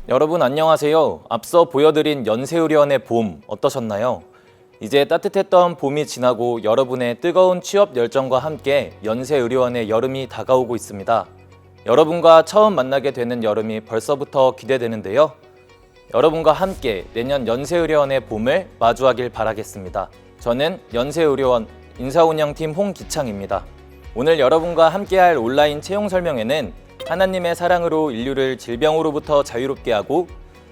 여러분 안녕하세요. 앞서 보여드린 연세의료원의 봄 어떠셨나요? 이제 따뜻했던 봄이 지나고 여러분의 뜨거운 취업 열정과 함께 연세의료원의 여름이 다가오고 있습니다. 여러분과 처음 만나게 되는 여름이 벌써부터 기대되는데요. 여러분과 함께 내년 연세의료원의 봄을 마주하길 바라겠습니다. 저는 연세의료원 인사운영팀 홍기창입니다. 오늘 여러분과 함께할 온라인 채용 설명회는 하나님의 사랑으로 인류를 질병으로부터 자유롭게 하고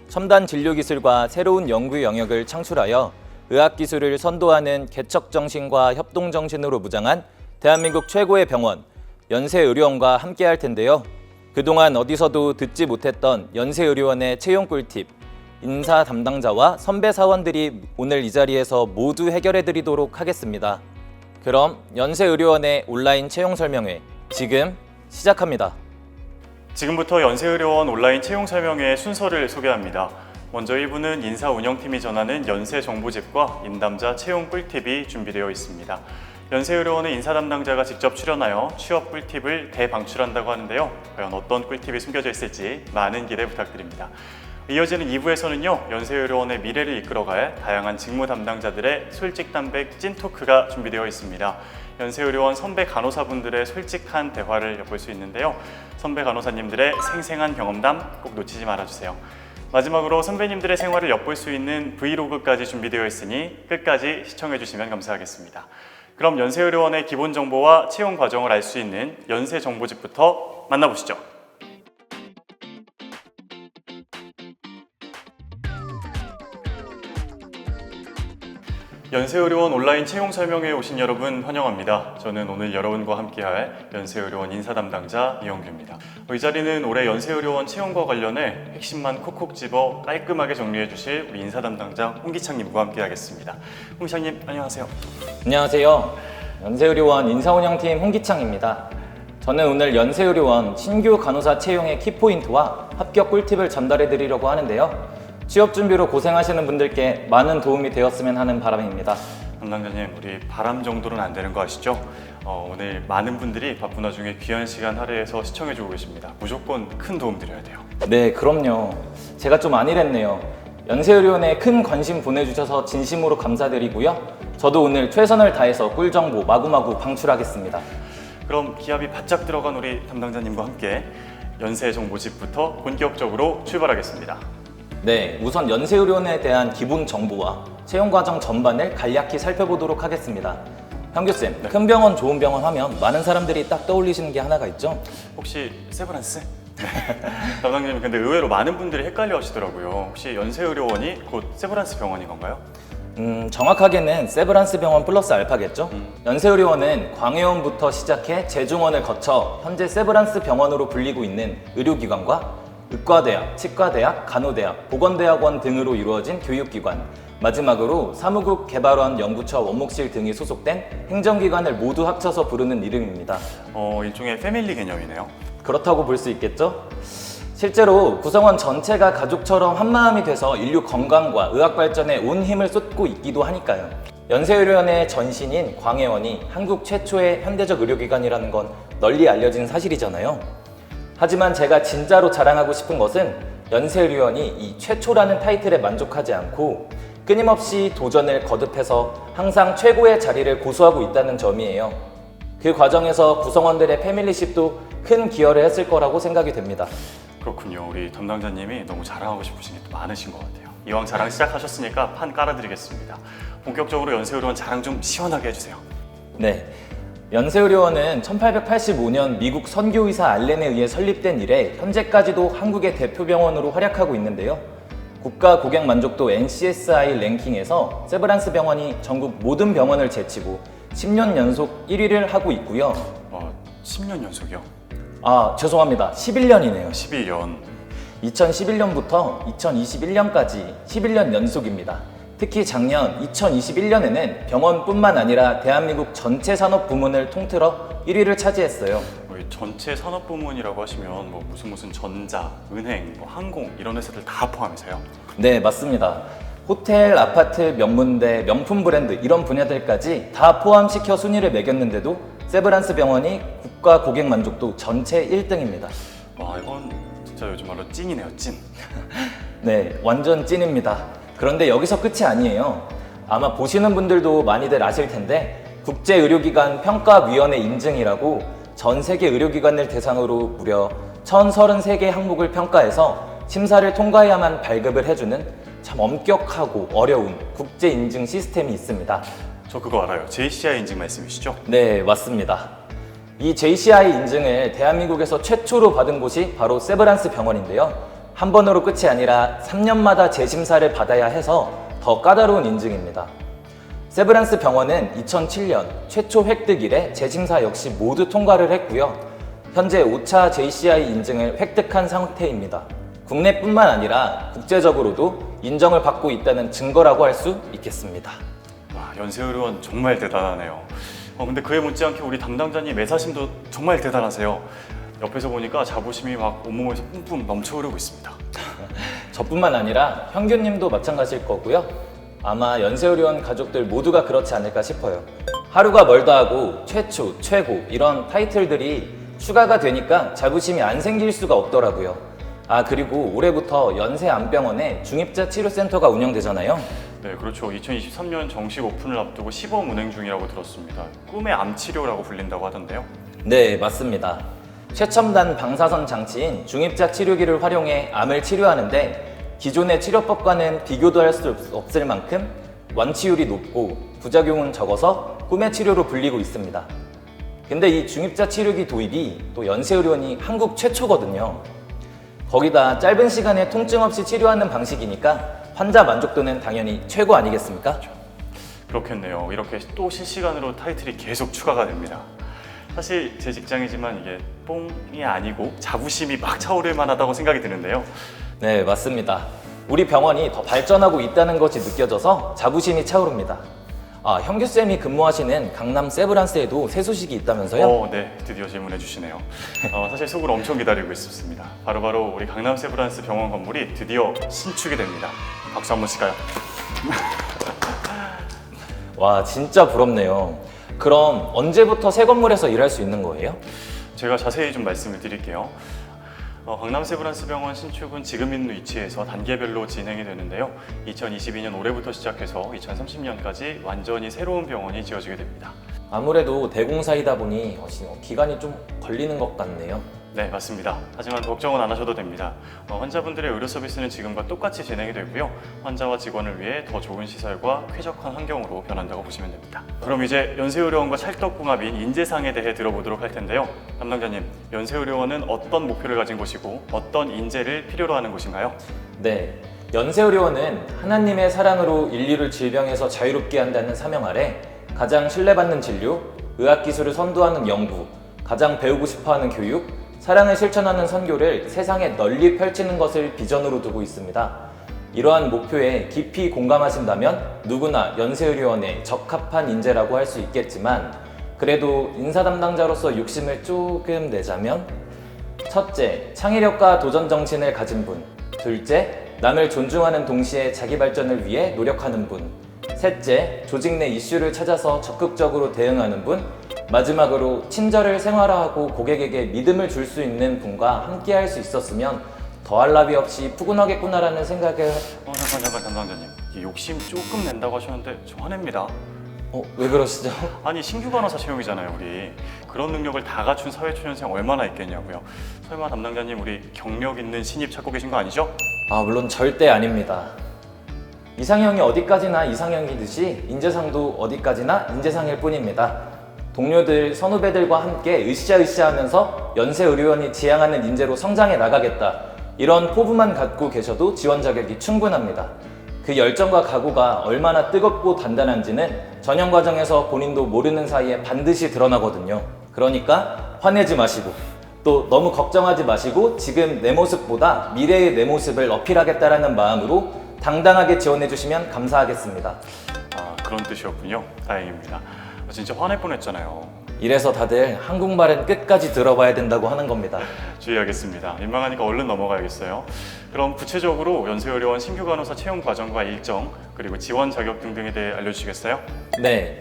첨단 진료 기술과 새로운 연구 영역을 창출하여 의학 기술을 선도하는 개척 정신과 협동 정신으로 무장한 대한민국 최고의 병원 연세의료원과 함께할 텐데요. 그동안 어디서도 듣지 못했던 연세의료원의 채용 꿀팁, 인사 담당자와 선배 사원들이 오늘 이 자리에서 모두 해결해 드리도록 하겠습니다. 그럼 연세의료원의 온라인 채용 설명회 지금 시작합니다. 지금부터 연세의료원 온라인 채용 설명회 순서를 소개합니다. 먼저 1부는 인사운영팀이 전하는 연세 정보집과 인담자 채용 꿀팁이 준비되어 있습니다. 연세의료원의 인사 담당자가 직접 출연하여 취업 꿀팁을 대방출한다고 하는데요. 과연 어떤 꿀팁이 숨겨져 있을지 많은 기대 부탁드립니다. 이어지는 2부에서는요, 연세의료원의 미래를 이끌어갈 다양한 직무 담당자들의 솔직담백 찐토크가 준비되어 있습니다. 연세의료원 선배 간호사분들의 솔직한 대화를 엿볼 수 있는데요. 선배 간호사님들의 생생한 경험담 꼭 놓치지 말아주세요. 마지막으로 선배님들의 생활을 엿볼 수 있는 브이로그까지 준비되어 있으니 끝까지 시청해주시면 감사하겠습니다. 그럼 연세의료원의 기본 정보와 채용 과정을 알 수 있는 연세 정보집부터 만나보시죠. 연세의료원 온라인 채용 설명회에 오신 여러분 환영합니다. 저는 오늘 여러분과 함께할 연세의료원 인사 담당자 이영규입니다. 이 자리는 올해 연세의료원 채용과 관련해 핵심만 콕콕 집어 깔끔하게 정리해 주실 우리 인사 담당자 홍기창님과 함께하겠습니다. 홍기창님 안녕하세요. 안녕하세요. 연세의료원 인사운영팀 홍기창입니다. 저는 오늘 연세의료원 신규 간호사 채용의 키포인트와 합격 꿀팁을 전달해 드리려고 하는데요. 취업 준비로 고생하시는 분들께 많은 도움이 되었으면 하는 바람입니다. 담당자님, 우리 바람 정도는 안 되는 거 아시죠? 오늘 많은 분들이 바쁜 와중에 귀한 시간 할애해서 시청해주고 계십니다. 무조건 큰 도움 드려야 돼요. 네, 그럼요. 제가 좀 안일했네요. 연세의료원에 큰 관심 보내주셔서 진심으로 감사드리고요. 저도 오늘 최선을 다해서 꿀정보 마구마구 방출하겠습니다. 그럼 기합이 바짝 들어간 우리 담당자님과 함께 연세 정보집부터 본격적으로 출발하겠습니다. 네, 우선 연세의료원에 대한 기본 정보와 채용 과정 전반을 간략히 살펴보도록 하겠습니다. 현규쌤, 네. 큰 병원, 좋은 병원 하면 많은 사람들이 딱 떠올리시는 게 하나가 있죠? 혹시 세브란스? 네. 담당자님, 근데 의외로 많은 분들이 헷갈려 하시더라고요. 혹시 연세의료원이 곧 세브란스 병원인 건가요? 정확하게는 세브란스 병원 플러스 알파겠죠? 연세의료원은 광해원부터 시작해 제중원을 거쳐 현재 세브란스 병원으로 불리고 있는 의료기관과 의과대학, 치과대학, 간호대학, 보건대학원 등으로 이루어진 교육기관, 마지막으로 사무국, 개발원, 연구처, 원목실 등이 소속된 행정기관을 모두 합쳐서 부르는 이름입니다. 일종의 패밀리 개념이네요. 그렇다고 볼 수 있겠죠? 실제로 구성원 전체가 가족처럼 한마음이 돼서 인류 건강과 의학 발전에 온 힘을 쏟고 있기도 하니까요. 연세의료원의 전신인 광해원이 한국 최초의 현대적 의료기관이라는 건 널리 알려진 사실이잖아요. 하지만 제가 진짜로 자랑하고 싶은 것은 연세의료원이 이 최초라는 타이틀에 만족하지 않고 끊임없이 도전을 거듭해서 항상 최고의 자리를 고수하고 있다는 점이에요. 그 과정에서 구성원들의 패밀리십도 큰 기여를 했을 거라고 생각이 됩니다. 그렇군요. 우리 담당자님이 너무 자랑하고 싶으신 게 또 많으신 것 같아요. 이왕 자랑 시작하셨으니까 판 깔아드리겠습니다. 본격적으로 연세의료원 자랑 좀 시원하게 해주세요. 네. 연세의료원은 1885년 미국 선교의사 알렌에 의해 설립된 이래 현재까지도 한국의 대표 병원으로 활약하고 있는데요. 국가 고객 만족도 NCSI 랭킹에서 세브란스 병원이 전국 모든 병원을 제치고 10년 연속 1위를 하고 있고요. 10년 연속이요? 죄송합니다. 11년이네요. 11년. 2011년부터 2021년까지 11년 연속입니다. 특히 작년 2021년에는 병원뿐만 아니라 대한민국 전체 산업 부문을 통틀어 1위를 차지했어요. 전체 산업 부문이라고 하시면 무슨 전자, 은행, 항공 이런 회사들 다 포함해서요? 네, 맞습니다. 호텔, 아파트, 명문대, 명품 브랜드 이런 분야들까지 다 포함시켜 순위를 매겼는데도 세브란스 병원이 국가 고객 만족도 전체 1등입니다. 와, 이건 진짜 요즘 말로 찐이네요, 찐. 네, 완전 찐입니다. 그런데 여기서 끝이 아니에요. 아마 보시는 분들도 많이들 아실 텐데 국제의료기관 평가위원회 인증이라고 전 세계 의료기관을 대상으로 무려 1033개 항목을 평가해서 심사를 통과해야만 발급을 해주는 참 엄격하고 어려운 국제인증 시스템이 있습니다. 저 그거 알아요. JCI 인증 말씀이시죠? 네, 맞습니다. 이 JCI 인증을 대한민국에서 최초로 받은 곳이 바로 세브란스 병원인데요. 한 번으로 끝이 아니라 3년마다 재심사를 받아야 해서 더 까다로운 인증입니다. 세브란스 병원은 2007년 최초 획득 이래 재심사 역시 모두 통과를 했고요. 현재 5차 JCI 인증을 획득한 상태입니다. 국내뿐만 아니라 국제적으로도 인정을 받고 있다는 증거라고 할 수 있겠습니다. 와, 연세의료원 정말 대단하네요. 근데 그에 못지않게 우리 담당자님 애사심도 정말 대단하세요. 옆에서 보니까 자부심이 막 온몸에서 뿜뿜 넘쳐 흐르고 있습니다. 저뿐만 아니라 현규님도 마찬가지일 거고요. 아마 연세의료원 가족들 모두가 그렇지 않을까 싶어요. 하루가 멀다 하고 최초, 최고 이런 타이틀들이 추가가 되니까 자부심이 안 생길 수가 없더라고요. 아, 그리고 올해부터 연세암병원에 중입자 치료센터가 운영되잖아요. 네, 그렇죠. 2023년 정식 오픈을 앞두고 시범 운행 중이라고 들었습니다. 꿈의 암 치료라고 불린다고 하던데요. 네, 맞습니다. 최첨단 방사선 장치인 중입자 치료기를 활용해 암을 치료하는데 기존의 치료법과는 비교도 할 수 없을 만큼 완치율이 높고 부작용은 적어서 꿈의 치료로 불리고 있습니다. 근데 이 중입자 치료기 도입이 또 연세의료원이 한국 최초거든요. 거기다 짧은 시간에 통증 없이 치료하는 방식이니까 환자 만족도는 당연히 최고 아니겠습니까? 그렇겠네요. 이렇게 또 실시간으로 타이틀이 계속 추가가 됩니다. 사실 제 직장이지만 이게 뽕이 아니고 자부심이 막 차오를 만하다고 생각이 드는데요. 네, 맞습니다. 우리 병원이 더 발전하고 있다는 것이 느껴져서 자부심이 차오릅니다. 아, 현규쌤이 근무하시는 강남 세브란스에도 새 소식이 있다면서요? 네, 드디어 질문해 주시네요. 사실 속으로 엄청 기다리고 있었습니다. 바로 우리 강남 세브란스 병원 건물이 드디어 신축이 됩니다. 박수 한번 칠까요? 와, 진짜 부럽네요. 그럼 언제부터 새 건물에서 일할 수 있는 거예요? 제가 자세히 좀 말씀을 드릴게요. 강남 세브란스 병원 신축은 지금 있는 위치에서 단계별로 진행이 되는데요. 2022년 올해부터 시작해서 2030년까지 완전히 새로운 병원이 지어지게 됩니다. 아무래도 대공사이다 보니 기간이 좀 걸리는 것 같네요. 네, 맞습니다. 하지만 걱정은 안 하셔도 됩니다. 환자분들의 의료 서비스는 지금과 똑같이 진행이 되고요. 환자와 직원을 위해 더 좋은 시설과 쾌적한 환경으로 변한다고 보시면 됩니다. 그럼 이제 연세의료원과 찰떡궁합인 인재상에 대해 들어보도록 할 텐데요. 담당자님, 연세의료원은 어떤 목표를 가진 곳이고 어떤 인재를 필요로 하는 곳인가요? 네, 연세의료원은 하나님의 사랑으로 인류를 질병에서 자유롭게 한다는 사명 아래 가장 신뢰받는 진료, 의학기술을 선도하는 연구, 가장 배우고 싶어하는 교육, 사랑을 실천하는 선교를 세상에 널리 펼치는 것을 비전으로 두고 있습니다. 이러한 목표에 깊이 공감하신다면 누구나 연세의료원에 적합한 인재라고 할 수 있겠지만 그래도 인사 담당자로서 욕심을 조금 내자면 첫째, 창의력과 도전 정신을 가진 분. 둘째, 남을 존중하는 동시에 자기 발전을 위해 노력하는 분. 셋째, 조직 내 이슈를 찾아서 적극적으로 대응하는 분. 마지막으로 친절을 생활화하고 고객에게 믿음을 줄 수 있는 분과 함께 할 수 있었으면 더할 나위 없이 푸근하겠구나라는 생각을 잠깐 담당자님, 이 욕심 조금 낸다고 하셨는데 저 화냅니다. 왜 그러시죠? 아니 신규 간호사 채용이잖아요 우리. 그런 능력을 다 갖춘 사회초년생 얼마나 있겠냐고요. 설마 담당자님 우리 경력 있는 신입 찾고 계신 거 아니죠? 아, 물론 절대 아닙니다. 이상형이 어디까지나 이상형이듯이 인재상도 어디까지나 인재상일 뿐입니다. 동료들, 선후배들과 함께 으쌰으쌰 하면서 연세의료원이 지향하는 인재로 성장해 나가겠다. 이런 포부만 갖고 계셔도 지원 자격이 충분합니다. 그 열정과 각오가 얼마나 뜨겁고 단단한지는 전형 과정에서 본인도 모르는 사이에 반드시 드러나거든요. 그러니까 화내지 마시고 또 너무 걱정하지 마시고 지금 내 모습보다 미래의 내 모습을 어필하겠다라는 마음으로 당당하게 지원해 주시면 감사하겠습니다. 아, 그런 뜻이었군요. 다행입니다. 진짜 화낼 뻔했잖아요. 이래서 다들 한국말은 끝까지 들어봐야 된다고 하는 겁니다. 주의하겠습니다. 민망하니까 얼른 넘어가야겠어요. 그럼 구체적으로 연세의료원 신규 간호사 채용 과정과 일정, 그리고 지원 자격 등등에 대해 알려주시겠어요? 네,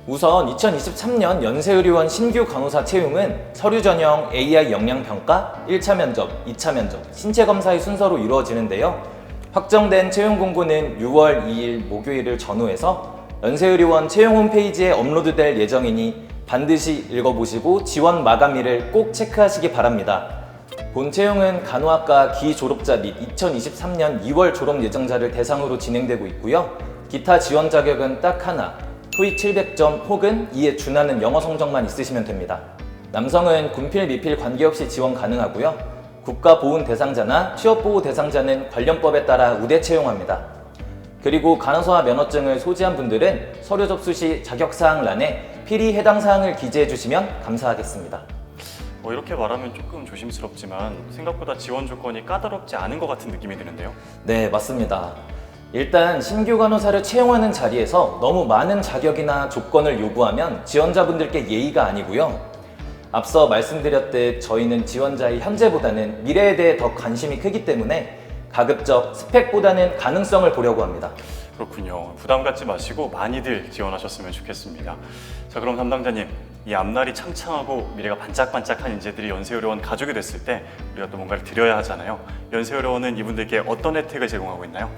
우선 2023년 연세의료원 신규 간호사 채용은 서류 전형, AI 역량평가, 1차 면접, 2차 면접, 신체 검사의 순서로 이루어지는데요. 확정된 채용 공고는 6월 2일 목요일을 전후해서 연세의료원 채용 홈페이지에 업로드될 예정이니 반드시 읽어보시고 지원 마감일을 꼭 체크하시기 바랍니다. 본 채용은 간호학과 기졸업자 및 2023년 2월 졸업 예정자를 대상으로 진행되고 있고요. 기타 지원 자격은 딱 하나, 토익 700점 혹은 이에 준하는 영어 성적만 있으시면 됩니다. 남성은 군필, 미필 관계없이 지원 가능하고요. 국가보훈 대상자나 취업보호 대상자는 관련법에 따라 우대 채용합니다. 그리고 간호사 면허증을 소지한 분들은 서류 접수 시 자격사항란에 필히 해당 사항을 기재해 주시면 감사하겠습니다. 이렇게 말하면 조금 조심스럽지만 생각보다 지원 조건이 까다롭지 않은 것 같은 느낌이 드는데요. 네, 맞습니다. 일단 신규 간호사를 채용하는 자리에서 너무 많은 자격이나 조건을 요구하면 지원자분들께 예의가 아니고요. 앞서 말씀드렸듯 저희는 지원자의 현재보다는 미래에 대해 더 관심이 크기 때문에 가급적 스펙보다는 가능성을 보려고 합니다. 그렇군요. 부담 갖지 마시고 많이들 지원하셨으면 좋겠습니다. 자, 그럼 담당자님, 이 앞날이 창창하고 미래가 반짝반짝한 인재들이 연세의료원 가족이 됐을 때 우리가 또 뭔가를 드려야 하잖아요. 연세의료원은 이분들께 어떤 혜택을 제공하고 있나요?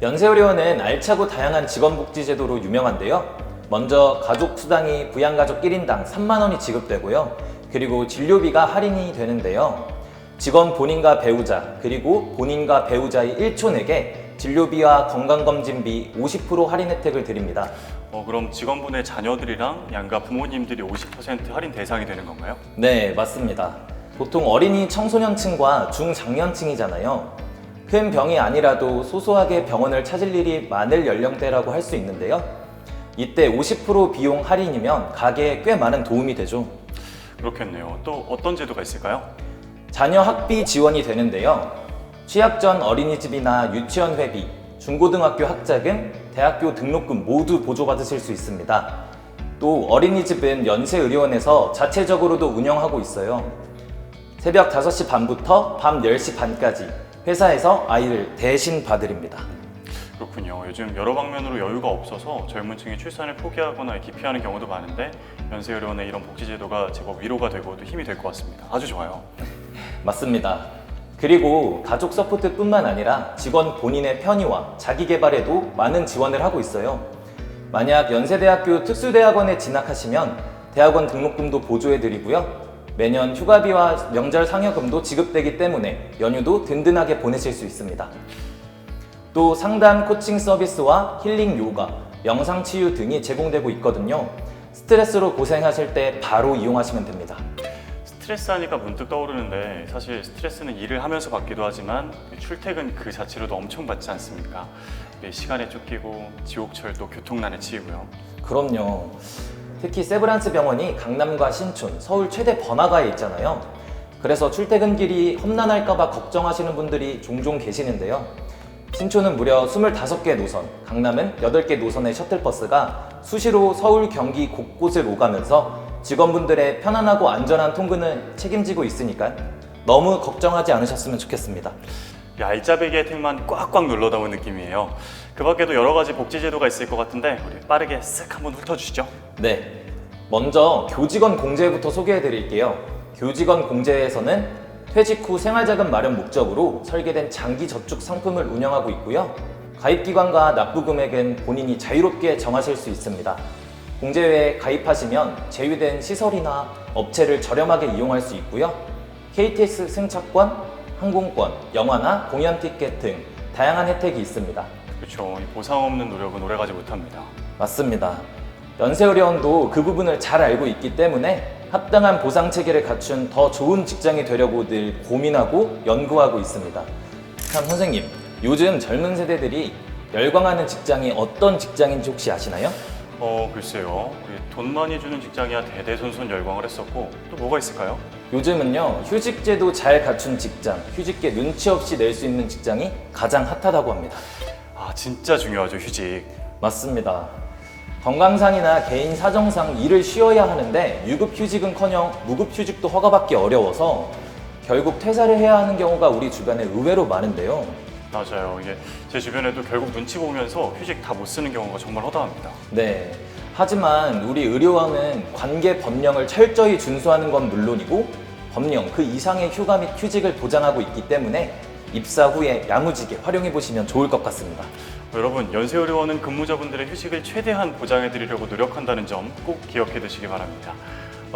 연세의료원은 알차고 다양한 직원복지제도로 유명한데요. 먼저 가족수당이 부양가족 1인당 3만 원이 지급되고요. 그리고 진료비가 할인이 되는데요. 직원 본인과 배우자, 그리고 본인과 배우자의 1촌에게 진료비와 건강검진비 50% 할인 혜택을 드립니다. 그럼 직원분의 자녀들이랑 양가 부모님들이 50% 할인 대상이 되는 건가요? 네, 맞습니다. 보통 어린이 청소년층과 중장년층이잖아요. 큰 병이 아니라도 소소하게 병원을 찾을 일이 많을 연령대라고 할 수 있는데요. 이때 50% 비용 할인이면 가게에 꽤 많은 도움이 되죠. 그렇겠네요. 또 어떤 제도가 있을까요? 자녀 학비 지원이 되는데요. 취약 전 어린이집이나 유치원 회비, 중고등학교 학자금, 대학교 등록금 모두 보조받으실 수 있습니다. 또 어린이집은 연세의료원에서 자체적으로도 운영하고 있어요. 새벽 5시 반부터 밤 10시 반까지 회사에서 아이를 대신 봐드립니다. 그렇군요. 요즘 여러 방면으로 여유가 없어서 젊은 층이 출산을 포기하거나 기피하는 경우도 많은데 연세의료원의 이런 복지제도가 제법 위로가 되고 또 힘이 될 것 같습니다. 아주 좋아요. 맞습니다. 그리고 가족 서포트뿐만 아니라 직원 본인의 편의와 자기 개발에도 많은 지원을 하고 있어요. 만약 연세대학교 특수대학원에 진학하시면 대학원 등록금도 보조해드리고요. 매년 휴가비와 명절 상여금도 지급되기 때문에 연휴도 든든하게 보내실 수 있습니다. 또 상담 코칭 서비스와 힐링 요가, 영상 치유 등이 제공되고 있거든요. 스트레스로 고생하실 때 바로 이용하시면 됩니다. 스트레스 하니까 문득 떠오르는데 사실 스트레스는 일을 하면서 받기도 하지만 출퇴근 그 자체로도 엄청 받지 않습니까? 시간에 쫓기고 지옥철 또 교통난에 치이고요. 그럼요. 특히 세브란스 병원이 강남과 신촌, 서울 최대 번화가에 있잖아요. 그래서 출퇴근길이 험난할까봐 걱정하시는 분들이 종종 계시는데요. 신촌은 무려 25개 노선, 강남은 8개 노선의 셔틀버스가 수시로 서울, 경기 곳곳을 오가면서 직원분들의 편안하고 안전한 통근을 책임지고 있으니까 너무 걱정하지 않으셨으면 좋겠습니다. 알짜배기 혜택만 꽉꽉 눌러 담은 느낌이에요. 그 밖에도 여러 가지 복지제도가 있을 것 같은데 우리 빠르게 쓱 한번 훑어주시죠. 네, 먼저 교직원 공제부터 소개해 드릴게요. 교직원 공제에서는 퇴직 후 생활자금 마련 목적으로 설계된 장기 저축 상품을 운영하고 있고요. 가입기관과 납부 금액은 본인이 자유롭게 정하실 수 있습니다. 공제회에 가입하시면 제휴된 시설이나 업체를 저렴하게 이용할 수 있고요. KTX 승차권, 항공권, 영화나 공연 티켓 등 다양한 혜택이 있습니다. 그렇죠. 보상 없는 노력은 오래가지 못합니다. 맞습니다. 연세의료원도 그 부분을 잘 알고 있기 때문에 합당한 보상 체계를 갖춘 더 좋은 직장이 되려고 늘 고민하고 연구하고 있습니다. 참 선생님, 요즘 젊은 세대들이 열광하는 직장이 어떤 직장인지 혹시 아시나요? 글쎄요. 우리 돈 많이 주는 직장이야 대대손손 열광을 했었고 또 뭐가 있을까요? 요즘은요, 휴직제도 잘 갖춘 직장, 휴직계 눈치 없이 낼 수 있는 직장이 가장 핫하다고 합니다. 진짜 중요하죠, 휴직. 맞습니다. 건강상이나 개인 사정상 일을 쉬어야 하는데 유급휴직은커녕 무급휴직도 허가받기 어려워서 결국 퇴사를 해야 하는 경우가 우리 주변에 의외로 많은데요. 맞아요. 이게 제 주변에도 결국 눈치 보면서 휴직 다 못 쓰는 경우가 정말 허다합니다. 네, 하지만 우리 의료원은 관계 법령을 철저히 준수하는 건 물론이고 법령 그 이상의 휴가 및 휴직을 보장하고 있기 때문에 입사 후에 야무지게 활용해 보시면 좋을 것 같습니다. 여러분, 연세의료원은 근무자분들의 휴식을 최대한 보장해드리려고 노력한다는 점 꼭 기억해 두시기 바랍니다.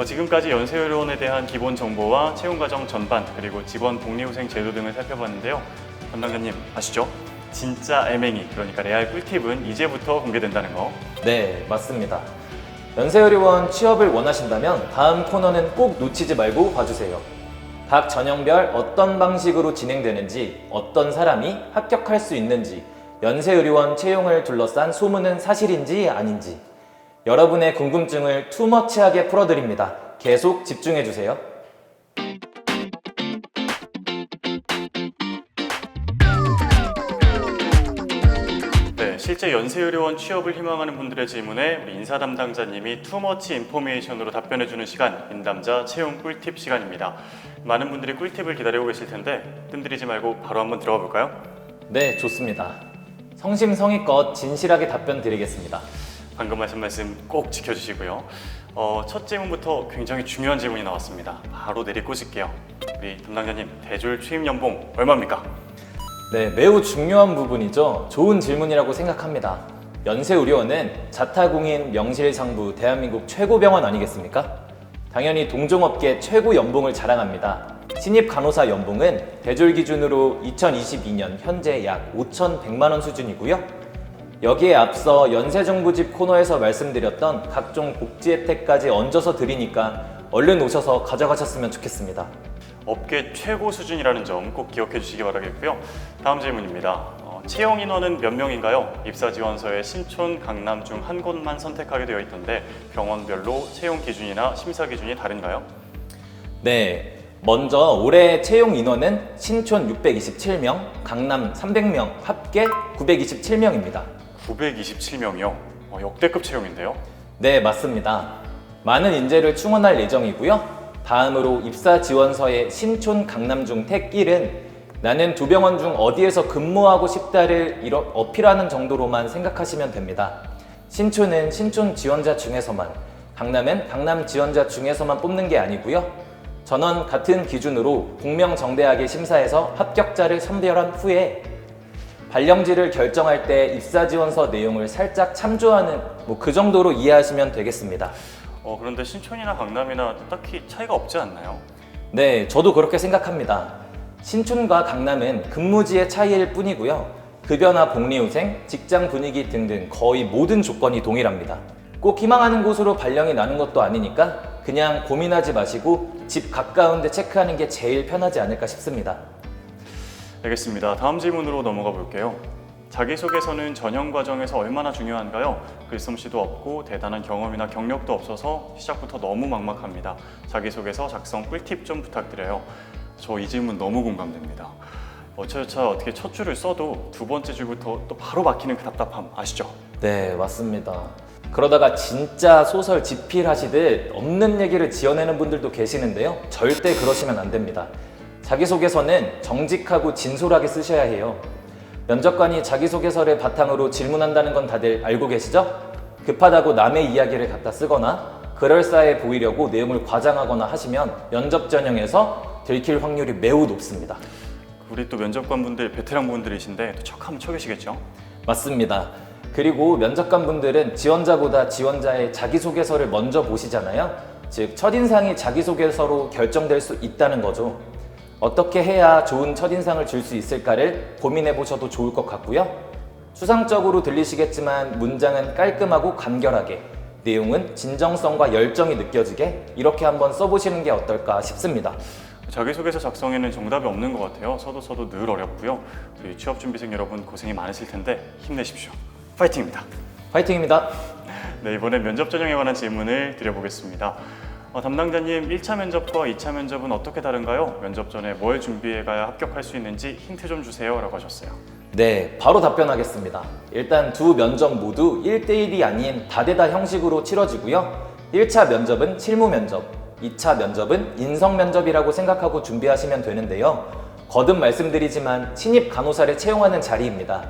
지금까지 연세의료원에 대한 기본 정보와 채용 과정 전반 그리고 직원 복리후생 제도 등을 살펴봤는데요. 담당자님 아시죠? 진짜 알맹이, 그러니까 레알 꿀팁은 이제부터 공개된다는 거. 네, 맞습니다. 연세의료원 취업을 원하신다면 다음 코너는 꼭 놓치지 말고 봐주세요. 각 전형별 어떤 방식으로 진행되는지, 어떤 사람이 합격할 수 있는지, 연세의료원 채용을 둘러싼 소문은 사실인지 아닌지 여러분의 궁금증을 투머치하게 풀어드립니다. 계속 집중해주세요. 실제 연세의료원 취업을 희망하는 분들의 질문에 우리 인사 담당자님이 투머치 인포메이션으로 답변해주는 시간, 인담자 채용 꿀팁 시간입니다. 많은 분들이 꿀팁을 기다리고 계실 텐데 뜸들이지 말고 바로 한번 들어가 볼까요? 네, 좋습니다. 성심성의껏 진실하게 답변 드리겠습니다. 방금 하신 말씀 꼭 지켜주시고요. 첫 질문부터 굉장히 중요한 질문이 나왔습니다. 바로 내리꽂을게요. 우리 담당자님, 대졸 취임 연봉 얼마입니까? 네, 매우 중요한 부분이죠. 좋은 질문이라고 생각합니다. 연세의료원은 자타공인 명실상부 대한민국 최고 병원 아니겠습니까? 당연히 동종업계 최고 연봉을 자랑합니다. 신입 간호사 연봉은 대졸 기준으로 2022년 현재 약 5,100만 원 수준이고요. 여기에 앞서 연세정부집 코너에서 말씀드렸던 각종 복지 혜택까지 얹어서 드리니까 얼른 오셔서 가져가셨으면 좋겠습니다. 업계 최고 수준이라는 점 꼭 기억해 주시기 바라겠고요. 다음 질문입니다. 채용 인원은 몇 명인가요? 입사 지원서에 신촌, 강남 중 한 곳만 선택하게 되어 있던데 병원별로 채용 기준이나 심사 기준이 다른가요? 네, 먼저 올해 채용 인원은 신촌 627명, 강남 300명, 합계 927명입니다. 927명이요? 역대급 채용인데요? 네, 맞습니다. 많은 인재를 충원할 예정이고요. 다음으로 입사 지원서의 신촌, 강남 중 택 1은 나는 두 병원 중 어디에서 근무하고 싶다를 어필하는 정도로만 생각하시면 됩니다. 신촌은 신촌 지원자 중에서만, 강남은 강남 지원자 중에서만 뽑는 게 아니고요. 전원 같은 기준으로 공명정대하게 심사해서 합격자를 선별한 후에 발령지를 결정할 때 입사 지원서 내용을 살짝 참조하는 그 정도로 이해하시면 되겠습니다. 그런데 신촌이나 강남이나 딱히 차이가 없지 않나요? 네, 저도 그렇게 생각합니다. 신촌과 강남은 근무지의 차이일 뿐이고요. 급여나 복리후생, 직장 분위기 등등 거의 모든 조건이 동일합니다. 꼭 희망하는 곳으로 발령이 나는 것도 아니니까 그냥 고민하지 마시고 집 가까운 데 체크하는 게 제일 편하지 않을까 싶습니다. 알겠습니다. 다음 질문으로 넘어가 볼게요. 자기소개서는 전형 과정에서 얼마나 중요한가요? 글솜씨도 없고 대단한 경험이나 경력도 없어서 시작부터 너무 막막합니다. 자기소개서 작성 꿀팁 좀 부탁드려요. 저 이 질문 너무 공감됩니다. 어차피 어떻게 첫 줄을 써도 두 번째 줄부터 또 바로 막히는 그 답답함 아시죠? 네, 맞습니다. 그러다가 진짜 소설 집필하시듯 없는 얘기를 지어내는 분들도 계시는데요. 절대 그러시면 안 됩니다. 자기소개서는 정직하고 진솔하게 쓰셔야 해요. 면접관이 자기소개서를 바탕으로 질문한다는 건 다들 알고 계시죠? 급하다고 남의 이야기를 갖다 쓰거나 그럴싸해 보이려고 내용을 과장하거나 하시면 면접 전형에서 들킬 확률이 매우 높습니다. 우리 또 면접관분들 베테랑 분들이신데 또 척하면 척이시겠죠? 맞습니다. 그리고 면접관분들은 지원자보다 지원자의 자기소개서를 먼저 보시잖아요. 즉 첫인상이 자기소개서로 결정될 수 있다는 거죠. 어떻게 해야 좋은 첫인상을 줄 수 있을까를 고민해 보셔도 좋을 것 같고요. 추상적으로 들리시겠지만 문장은 깔끔하고 간결하게, 내용은 진정성과 열정이 느껴지게 이렇게 한번 써보시는 게 어떨까 싶습니다. 자기소개서 작성에는 정답이 없는 것 같아요. 써도 늘 어렵고요. 우리 취업준비생 여러분 고생이 많으실 텐데 힘내십시오. 파이팅입니다. 파이팅입니다. 네, 이번엔 면접 전형에 관한 질문을 드려보겠습니다. 담당자님, 1차 면접과 2차 면접은 어떻게 다른가요? 면접 전에 뭘 준비해 가야 합격할 수 있는지 힌트 좀 주세요 라고 하셨어요. 네, 바로 답변하겠습니다. 일단 두 면접 모두 1대1이 아닌 다대다 형식으로 치러지고요. 1차 면접은 실무 면접, 2차 면접은 인성 면접이라고 생각하고 준비하시면 되는데요. 거듭 말씀드리지만 신입 간호사를 채용하는 자리입니다.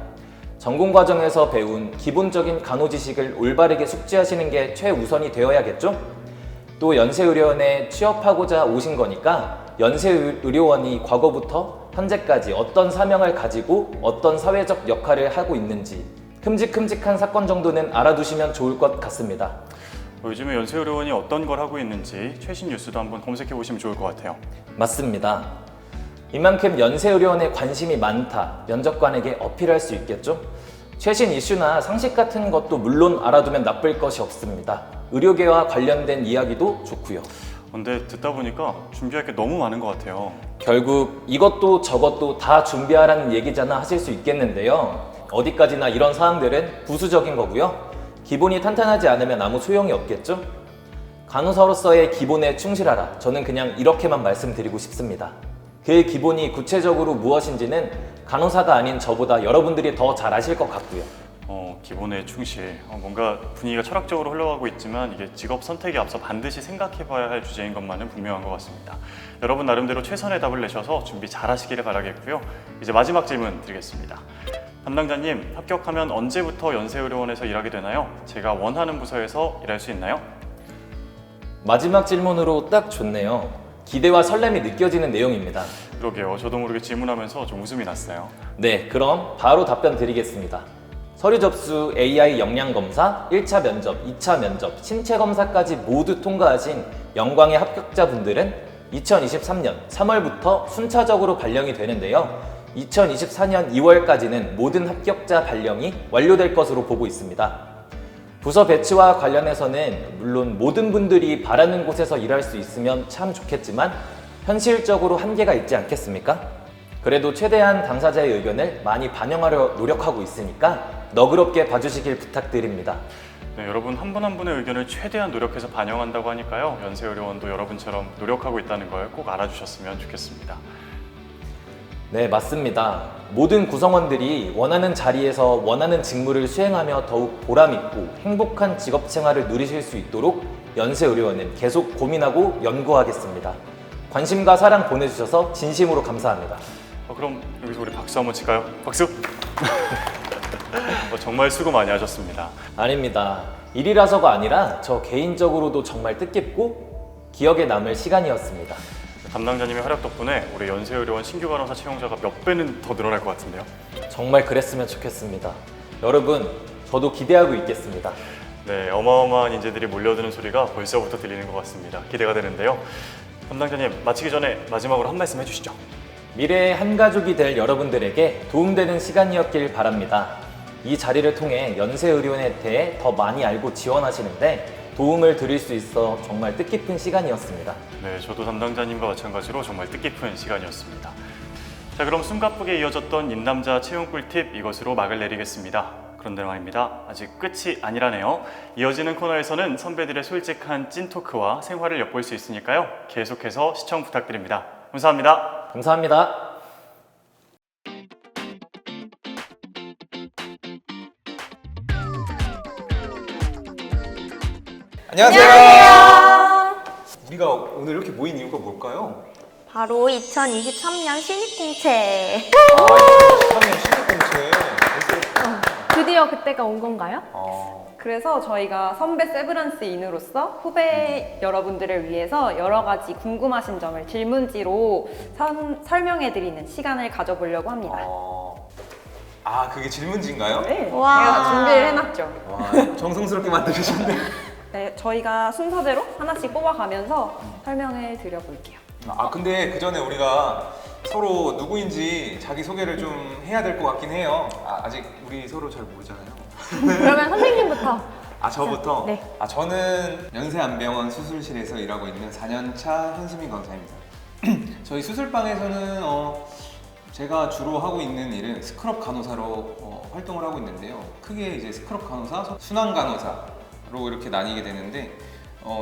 전공 과정에서 배운 기본적인 간호 지식을 올바르게 숙지하시는 게 최우선이 되어야겠죠? 또 연세의료원에 취업하고자 오신 거니까 연세의료원이 과거부터 현재까지 어떤 사명을 가지고 어떤 사회적 역할을 하고 있는지 큼직큼직한 사건 정도는 알아두시면 좋을 것 같습니다. 요즘에 연세의료원이 어떤 걸 하고 있는지 최신 뉴스도 한번 검색해 보시면 좋을 것 같아요. 맞습니다. 이만큼 연세의료원에 관심이 많다, 면접관에게 어필할 수 있겠죠? 최신 이슈나 상식 같은 것도 물론 알아두면 나쁠 것이 없습니다. 의료계와 관련된 이야기도 좋고요. 근데 듣다 보니까 준비할 게 너무 많은 것 같아요. 결국 이것도 저것도 다 준비하라는 얘기잖아 하실 수 있겠는데요. 어디까지나 이런 사항들은 부수적인 거고요. 기본이 탄탄하지 않으면 아무 소용이 없겠죠? 간호사로서의 기본에 충실하라. 저는 그냥 이렇게만 말씀드리고 싶습니다. 그 기본이 구체적으로 무엇인지는 간호사가 아닌 저보다 여러분들이 더 잘 아실 것 같고요. 기본에 충실. 뭔가 분위기가 철학적으로 흘러가고 있지만 이게 직업 선택에 앞서 반드시 생각해봐야 할 주제인 것만은 분명한 것 같습니다. 여러분 나름대로 최선의 답을 내셔서 준비 잘 하시기를 바라겠고요. 이제 마지막 질문 드리겠습니다. 담당자님, 합격하면 언제부터 연세의료원에서 일하게 되나요? 제가 원하는 부서에서 일할 수 있나요? 마지막 질문으로 딱 좋네요. 기대와 설렘이 느껴지는 내용입니다. 그러게요. 저도 모르게 질문하면서 좀 웃음이 났어요. 네, 그럼 바로 답변 드리겠습니다. 서류 접수, AI 역량 검사, 1차 면접, 2차 면접, 신체 검사까지 모두 통과하신 영광의 합격자분들은 2023년 3월부터 순차적으로 발령이 되는데요. 2024년 2월까지는 모든 합격자 발령이 완료될 것으로 보고 있습니다. 부서 배치와 관련해서는 물론 모든 분들이 바라는 곳에서 일할 수 있으면 참 좋겠지만 현실적으로 한계가 있지 않겠습니까? 그래도 최대한 당사자의 의견을 많이 반영하려 노력하고 있으니까 너그럽게 봐주시길 부탁드립니다. 네, 여러분 한 분 한 분의 의견을 최대한 노력해서 반영한다고 하니까요. 연세의료원도 여러분처럼 노력하고 있다는 걸 꼭 알아주셨으면 좋겠습니다. 네, 맞습니다. 모든 구성원들이 원하는 자리에서 원하는 직무를 수행하며 더욱 보람있고 행복한 직업 생활을 누리실 수 있도록 연세의료원은 계속 고민하고 연구하겠습니다. 관심과 사랑 보내주셔서 진심으로 감사합니다. 그럼 여기서 우리 박수 한번 칠까요? 박수! 정말 수고 많이 하셨습니다. 아닙니다. 일이라서가 아니라 저 개인적으로도 정말 뜻깊고 기억에 남을 시간이었습니다. 담당자님의 활약 덕분에 우리 연세의료원 신규 간호사 채용자가 몇 배는 더 늘어날 것 같은데요. 정말 그랬으면 좋겠습니다. 여러분, 저도 기대하고 있겠습니다. 네, 어마어마한 인재들이 몰려드는 소리가 벌써부터 들리는 것 같습니다. 기대가 되는데요. 담당자님, 마치기 전에 마지막으로 한 말씀 해주시죠. 미래의 한 가족이 될 여러분들에게 도움되는 시간이었길 바랍니다. 이 자리를 통해 연세의료원에 대해 더 많이 알고 지원하시는데 도움을 드릴 수 있어 정말 뜻깊은 시간이었습니다. 네, 저도 담당자님과 마찬가지로 정말 뜻깊은 시간이었습니다. 자, 그럼 숨가쁘게 이어졌던 인남자 채용 꿀팁 이것으로 막을 내리겠습니다. 그런데 말입니다. 아직 끝이 아니라네요. 이어지는 코너에서는 선배들의 솔직한 찐토크와 생활을 엿볼 수 있으니까요. 계속해서 시청 부탁드립니다. 감사합니다. 감사합니다. 안녕하세요. 우리가 오늘 이렇게 모인 이유가 뭘까요? 바로 2023년 신입공채. 2013년 신입공채. 드디어 그때가 온 건가요? 그래서 저희가 선배 세브란스인으로서 후배 여러분들을 위해서 여러 가지 궁금하신 점을 질문지로 설명해드리는 시간을 가져보려고 합니다. 그게 질문지인가요? 네, 와. 제가 준비를 해놨죠. 와, 정성스럽게 만드셨네. 네, 저희가 순서대로 하나씩 뽑아가면서 설명을 드려볼게요. 근데 그 전에 우리가 서로 누구인지 자기 소개를 좀 해야 될 것 같긴 해요. 아직 우리 서로 잘 모르잖아요. 그러면 선생님부터. 저부터? 네. 저는 연세안병원 수술실에서 일하고 있는 4년차 현수민 강사입니다. 저희 수술방에서는 제가 주로 하고 있는 일은 스크럽 간호사로 활동을 하고 있는데요. 크게 이제 스크럽 간호사, 순환 간호사로 이렇게 나뉘게 되는데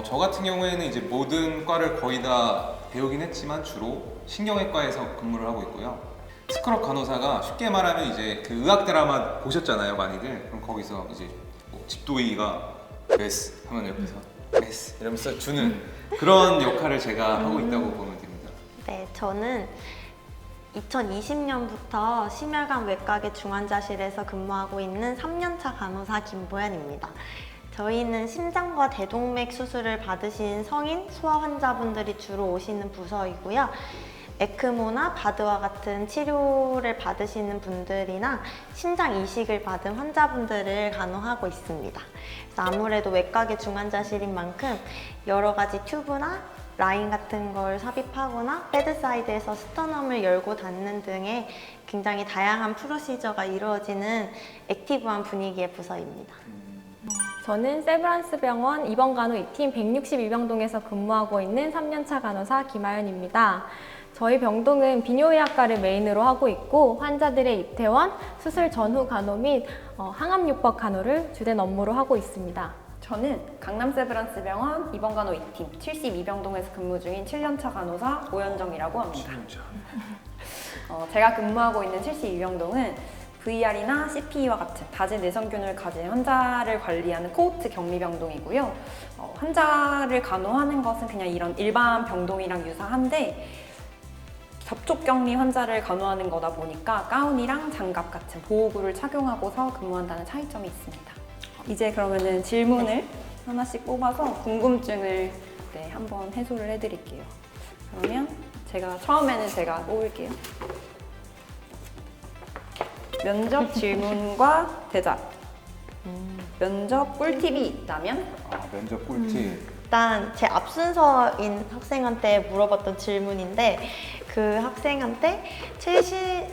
저 같은 경우에는 이제 모든 과를 거의 다 배우긴 했지만 주로 신경외과에서 근무를 하고 있고요. 스크럽 간호사가 쉽게 말하면 이제 그 의학 드라마 보셨잖아요, 많이들. 그럼 거기서 이제 집도이가 메스 하면 옆에서 메스 이러면서 주는 그런 역할을 제가 하고 있다고 보면 됩니다. 네, 저는 2020년부터 심혈관 외과계 중환자실에서 근무하고 있는 3년차 간호사 김보현입니다. 저희는 심장과 대동맥 수술을 받으신 성인 소아 환자분들이 주로 오시는 부서이고요. 에크모나 바드와 같은 치료를 받으시는 분들이나 심장 이식을 받은 환자분들을 간호하고 있습니다. 그래서 아무래도 외과계 중환자실인 만큼 여러 가지 튜브나 라인 같은 걸 삽입하거나 베드사이드에서 스터넘을 열고 닫는 등의 굉장히 다양한 프로시저가 이루어지는 액티브한 분위기의 부서입니다. 저는 세브란스 병원 입원간호 2팀 162병동에서 근무하고 있는 3년차 간호사 김아연입니다. 저희 병동은 비뇨의학과를 메인으로 하고 있고 환자들의 입퇴원, 수술 전후 간호 및 항암요법 간호를 주된 업무로 하고 있습니다. 저는 강남 세브란스 병원 입원간호 2팀 72병동에서 근무 중인 7년차 간호사 오현정이라고 합니다. 제가 근무하고 있는 72병동은 VR이나 CPE와 같은 다제 내성균을 가진 환자를 관리하는 코호트 격리병동이고요. 환자를 간호하는 것은 그냥 이런 일반 병동이랑 유사한데 접촉격리 환자를 간호하는 거다 보니까 가운이랑 장갑 같은 보호구를 착용하고서 근무한다는 차이점이 있습니다. 이제 그러면은 질문을 하나씩 뽑아서 궁금증을 한번 해소를 해드릴게요. 그러면 처음에는 제가 뽑을게요. 면접 질문과 대답. 면접 꿀팁이 있다면? 면접 꿀팁. 일단 제 앞순서인 학생한테 물어봤던 질문인데 그 학생한테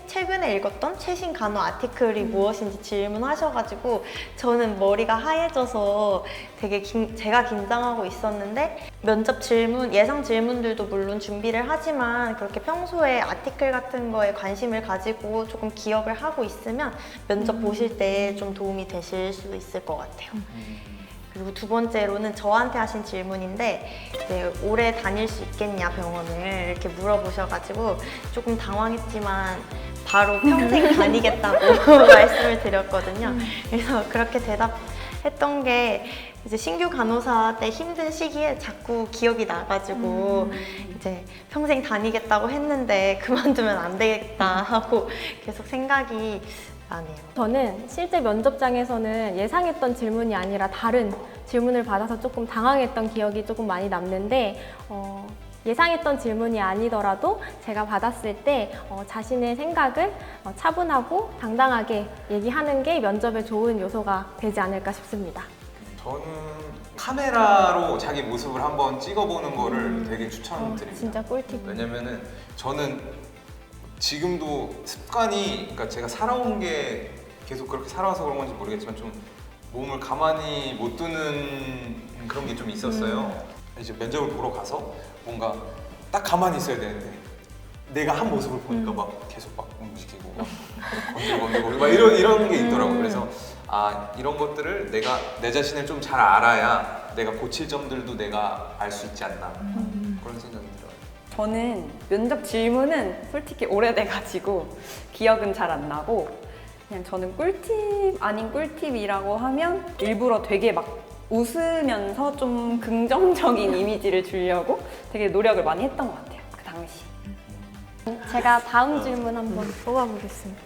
최근에 읽었던 최신 간호 아티클이 무엇인지 질문하셔가지고 저는 머리가 하얘져서 되게 제가 긴장하고 있었는데 면접 질문, 예상 질문들도 물론 준비를 하지만 그렇게 평소에 아티클 같은 거에 관심을 가지고 조금 기억을 하고 있으면 면접 보실 때 좀 도움이 되실 수 있을 것 같아요. 그리고 두 번째로는 저한테 하신 질문인데 오래 다닐 수 있겠냐 병원을 이렇게 물어보셔가지고 조금 당황했지만 바로 평생 다니겠다고 말씀을 드렸거든요. 그래서 그렇게 대답했던 게 이제 신규 간호사 때 힘든 시기에 자꾸 기억이 나가지고 이제 평생 다니겠다고 했는데 그만두면 안 되겠다 하고 계속 생각이 나네요. 저는 실제 면접장에서는 예상했던 질문이 아니라 다른 질문을 받아서 조금 당황했던 기억이 조금 많이 남는데 예상했던 질문이 아니더라도 제가 받았을 때 자신의 생각을 차분하고 당당하게 얘기하는 게 면접에 좋은 요소가 되지 않을까 싶습니다. 저는 카메라로 자기 모습을 한번 찍어보는 거를 되게 추천드립니다. 진짜 꿀팁. 왜냐면은 저는 지금도 습관이, 그러니까 제가 살아온 게 계속 그렇게 살아와서 그런 건지 모르겠지만 좀 몸을 가만히 못 두는 그런 게 좀 있었어요. 이제 면접을 보러 가서 뭔가 딱 가만히 있어야 되는데 내가 한 모습을 보니까 막 계속 막 움직이고 막 건들건들거리고 막 이런 게 있더라고요. 그래서 이런 것들을 내가 내 자신을 좀 잘 알아야 내가 고칠 점들도 내가 알 수 있지 않나 그런 생각이 들어요. 저는 면접 질문은 솔직히 오래돼가지고 기억은 잘 안 나고 그냥 저는 꿀팁 아닌 꿀팁이라고 하면 일부러 되게 막 웃으면서 좀 긍정적인 이미지를 주려고 되게 노력을 많이 했던 것 같아요. 그 당시. 제가 다음 질문 한번 뽑아보겠습니다.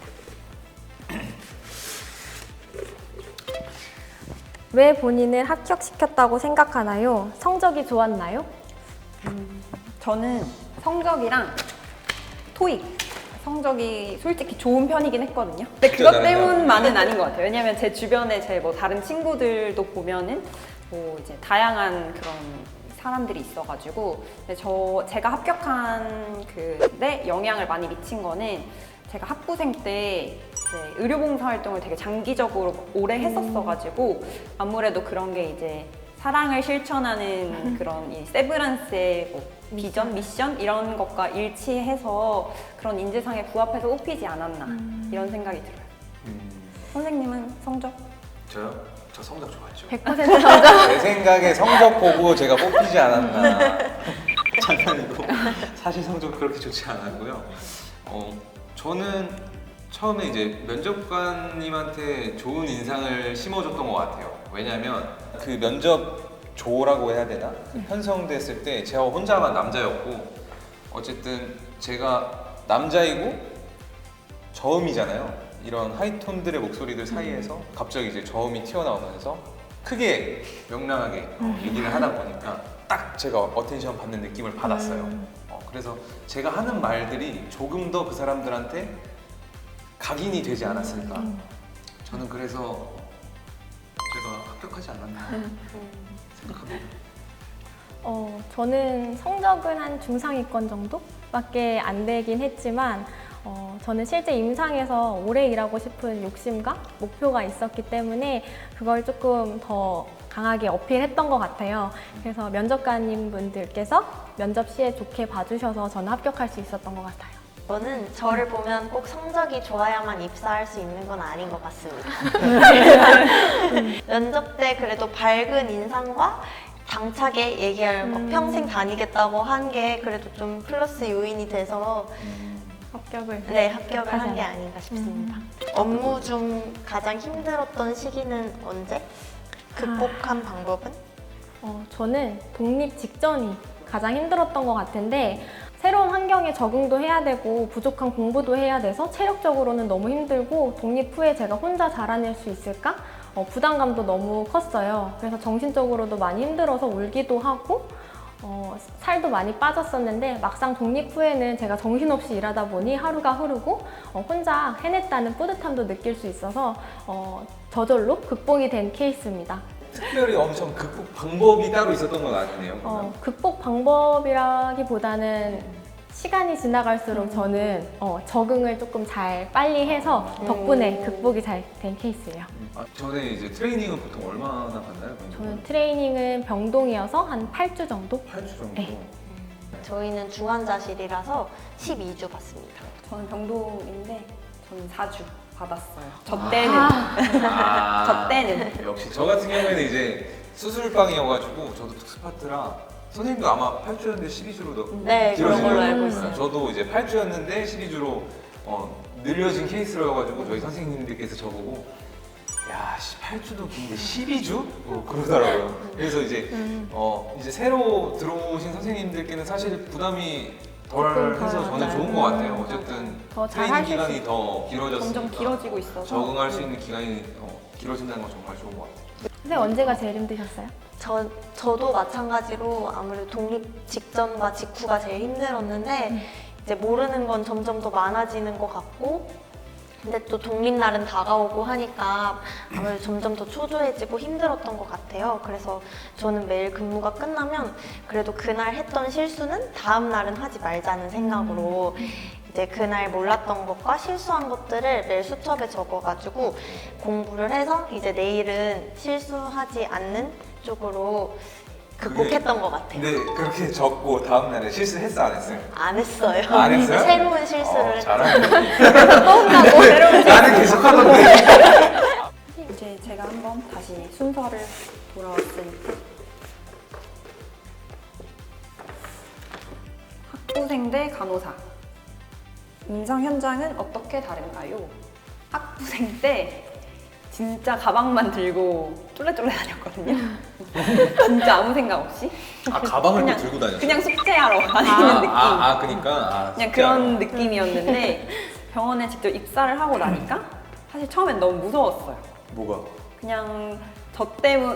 왜 본인을 합격시켰다고 생각하나요? 성적이 좋았나요? 저는 성적이랑 토익 성적이 솔직히 좋은 편이긴 했거든요. 근데 그것 때문만은 아닌 것 같아요. 왜냐면 제 주변에 제 뭐 다른 친구들도 보면은 뭐 이제 다양한 그런 사람들이 있어가지고 근데 제가 합격한 그데 영향을 많이 미친 거는 제가 학부생 때 이제 의료봉사 활동을 되게 장기적으로 오래 했었어가지고 아무래도 그런 게 이제 사랑을 실천하는 그런 이 세브란스의 뭐 비전, 미션 이런 것과 일치해서 그런 인재상에 부합해서 뽑히지 않았나 이런 생각이 들어요. 선생님은 성적? 저요? 저 성적 좋았죠. 100% 성적. 제 생각에 성적 보고 제가 뽑히지 않았나. 장난이고 사실 성적 그렇게 좋지 않았고요. 저는 처음에 이제 면접관님한테 좋은 인상을 심어줬던 것 같아요. 왜냐면 그 면접조라고 해야 되나? 편성됐을 때 제가 혼자만 남자였고 어쨌든 제가 남자이고 저음이잖아요. 이런 하이톤들의 목소리들 사이에서 갑자기 이제 저음이 튀어나오면서 크게 명랑하게 얘기를 하다 보니까 딱 제가 어텐션 받는 느낌을 받았어요. 그래서 제가 하는 말들이 조금 더 그 사람들한테 각인이 되지 않았을까. 저는 그래서 제가 합격하지 않았나 생각합니다. 저는 성적은 한 중상위권 정도밖에 안 되긴 했지만 저는 실제 임상에서 오래 일하고 싶은 욕심과 목표가 있었기 때문에 그걸 조금 더 강하게 어필했던 것 같아요. 그래서 면접관님 분들께서 면접 시에 좋게 봐주셔서 저는 합격할 수 있었던 것 같아요. 저는 저를 보면 꼭 성적이 좋아야만 입사할 수 있는 건 아닌 것 같습니다. 면접 때 그래도 밝은 인상과 당차게 얘기할 거 평생 다니겠다고 한 게 그래도 좀 플러스 요인이 돼서 합격을 한 게 아닌가 싶습니다. 업무 중 가장 힘들었던 시기는 언제? 극복한 방법은? 저는 독립 직전이 가장 힘들었던 것 같은데 새로운 환경에 적응도 해야 되고 부족한 공부도 해야 돼서 체력적으로는 너무 힘들고 독립 후에 제가 혼자 자라낼 수 있을까? 부담감도 너무 컸어요. 그래서 정신적으로도 많이 힘들어서 울기도 하고 살도 많이 빠졌었는데 막상 독립 후에는 제가 정신없이 일하다 보니 하루가 흐르고 혼자 해냈다는 뿌듯함도 느낄 수 있어서 저절로 극복이 된 케이스입니다. 특별히 엄청 극복 방법이 따로 있었던 건 아니네요. 극복 방법이라기보다는 시간이 지나갈수록 저는 적응을 조금 잘 빨리 해서 덕분에 극복이 잘 된 케이스예요. 전에 이제 트레이닝은 보통 얼마나 받나요? 저는 트레이닝은 병동이어서 한 8주 정도? 8주 정도? 네. 저희는 중환자실이라서 12주 받습니다. 저는 병동인데 저는 4주 받았어요. 저 때는. 저 때는. 역시 저 같은 경우에는 이제 수술방이어가지고 저도 특수파트라 선생님도 아마 8주였는데 12주로 네, 그런 걸로 알고 있어요. 저도 이제 8주였는데 12주로 늘려진 케이스여가지고 저희 선생님들께서 저보고 야, 8주도 긴데 12주? 그러더라고요. 그래서 이제 이제 새로 들어오신 선생님들께는 사실 부담이 덜 해서 저는 좋은 것 같아요. 어쨌든 더 트레이닝 잘하실 기간이 더 길어졌으니까 점점 길어지고 있어서 적응할 수 있는 기간이 길어진다는 건 정말 좋은 것 같아요. 선생님 언제가 제일 힘드셨어요? 저도 마찬가지로 아무래도 독립 직전과 직후가 제일 힘들었는데 이제 모르는 건 점점 더 많아지는 것 같고 근데 또 독립날은 다가오고 하니까 아무래도 점점 더 초조해지고 힘들었던 것 같아요. 그래서 저는 매일 근무가 끝나면 그래도 그날 했던 실수는 다음 날은 하지 말자는 생각으로 이제 그날 몰랐던 것과 실수한 것들을 매일 수첩에 적어가지고 공부를 해서 이제 내일은 실수하지 않는 쪽으로 극복했던 것 같아요. 근데 그렇게 적고 다음날에 실수했어 안 했어요? 안 했어요. 안 했어요? 새로운 실수를 잘하네. 떠온다고 새로운 나는 계속 하던데. 이제 제가 한번 다시 순서를 돌아왔으니까 학부생 대 간호사 임상 현장은 어떻게 다른가요? 학부생 때 진짜 가방만 들고 쫄래쫄래 다녔거든요. 진짜 아무 생각 없이 가방을 그냥- 또 들고 다녔어요? 그냥 숙제하러 다니는 느낌. 그러니까 그냥 그런 느낌이었는데 병원에 직접 입사를 하고 나니까 사실 처음엔 너무 무서웠어요. 뭐가? 그냥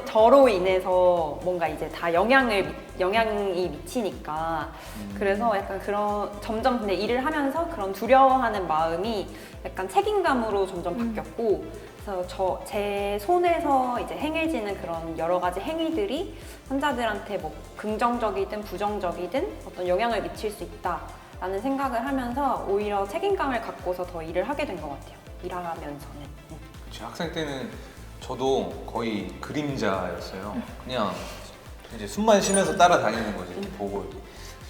저로 인해서 뭔가 이제 다 영향이 미치니까 그래서 약간 그런 점점 근데 일을 하면서 그런 두려워하는 마음이 약간 책임감으로 점점 바뀌었고 그래서 제 손에서 이제 행해지는 그런 여러 가지 행위들이 환자들한테 뭐 긍정적이든 부정적이든 어떤 영향을 미칠 수 있다라는 생각을 하면서 오히려 책임감을 갖고서 더 일을 하게 된 것 같아요. 일하면서는. 그치, 학생 때는 저도 거의 그림자였어요. 그냥 이제 숨만 쉬면서 따라다니는 거지. 이렇게 보고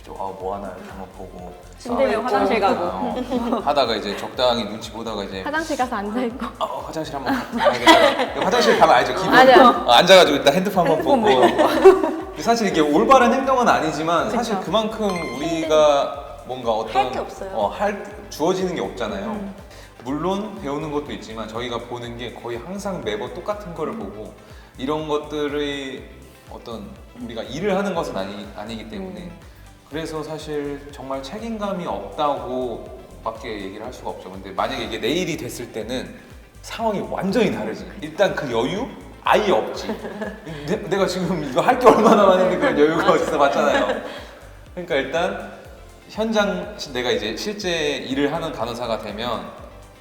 뭐 하나 이렇게 한번 보고 힘들면 화장실 가고. 하다가 이제 적당히 눈치 보다가 이제 화장실 가서 앉아있고 화장실 한번 가야겠다. 화장실 가면 알죠. 기분 맞아요. 앉아가지고 일단 핸드폰 한번 보고. 사실 이게 올바른 행동은 아니지만 사실 그쵸. 그만큼 우리가 뭔가 어떤 할 게 없어요. 주어지는 게 없잖아요. 물론 배우는 것도 있지만 저희가 보는 게 거의 항상 매번 똑같은 거를 보고 이런 것들의 어떤 우리가 일을 하는 것은 아니기 때문에 그래서 사실 정말 책임감이 없다고 밖에 얘기를 할 수가 없죠. 근데 만약에 이게 내일이 됐을 때는 상황이 완전히 다르지. 일단 그 여유 아예 없지. 내가 지금 이거 할 게 얼마나 많은데 그런 여유가 어디서 맞잖아요. 그러니까 일단 현장 내가 이제 실제 일을 하는 간호사가 되면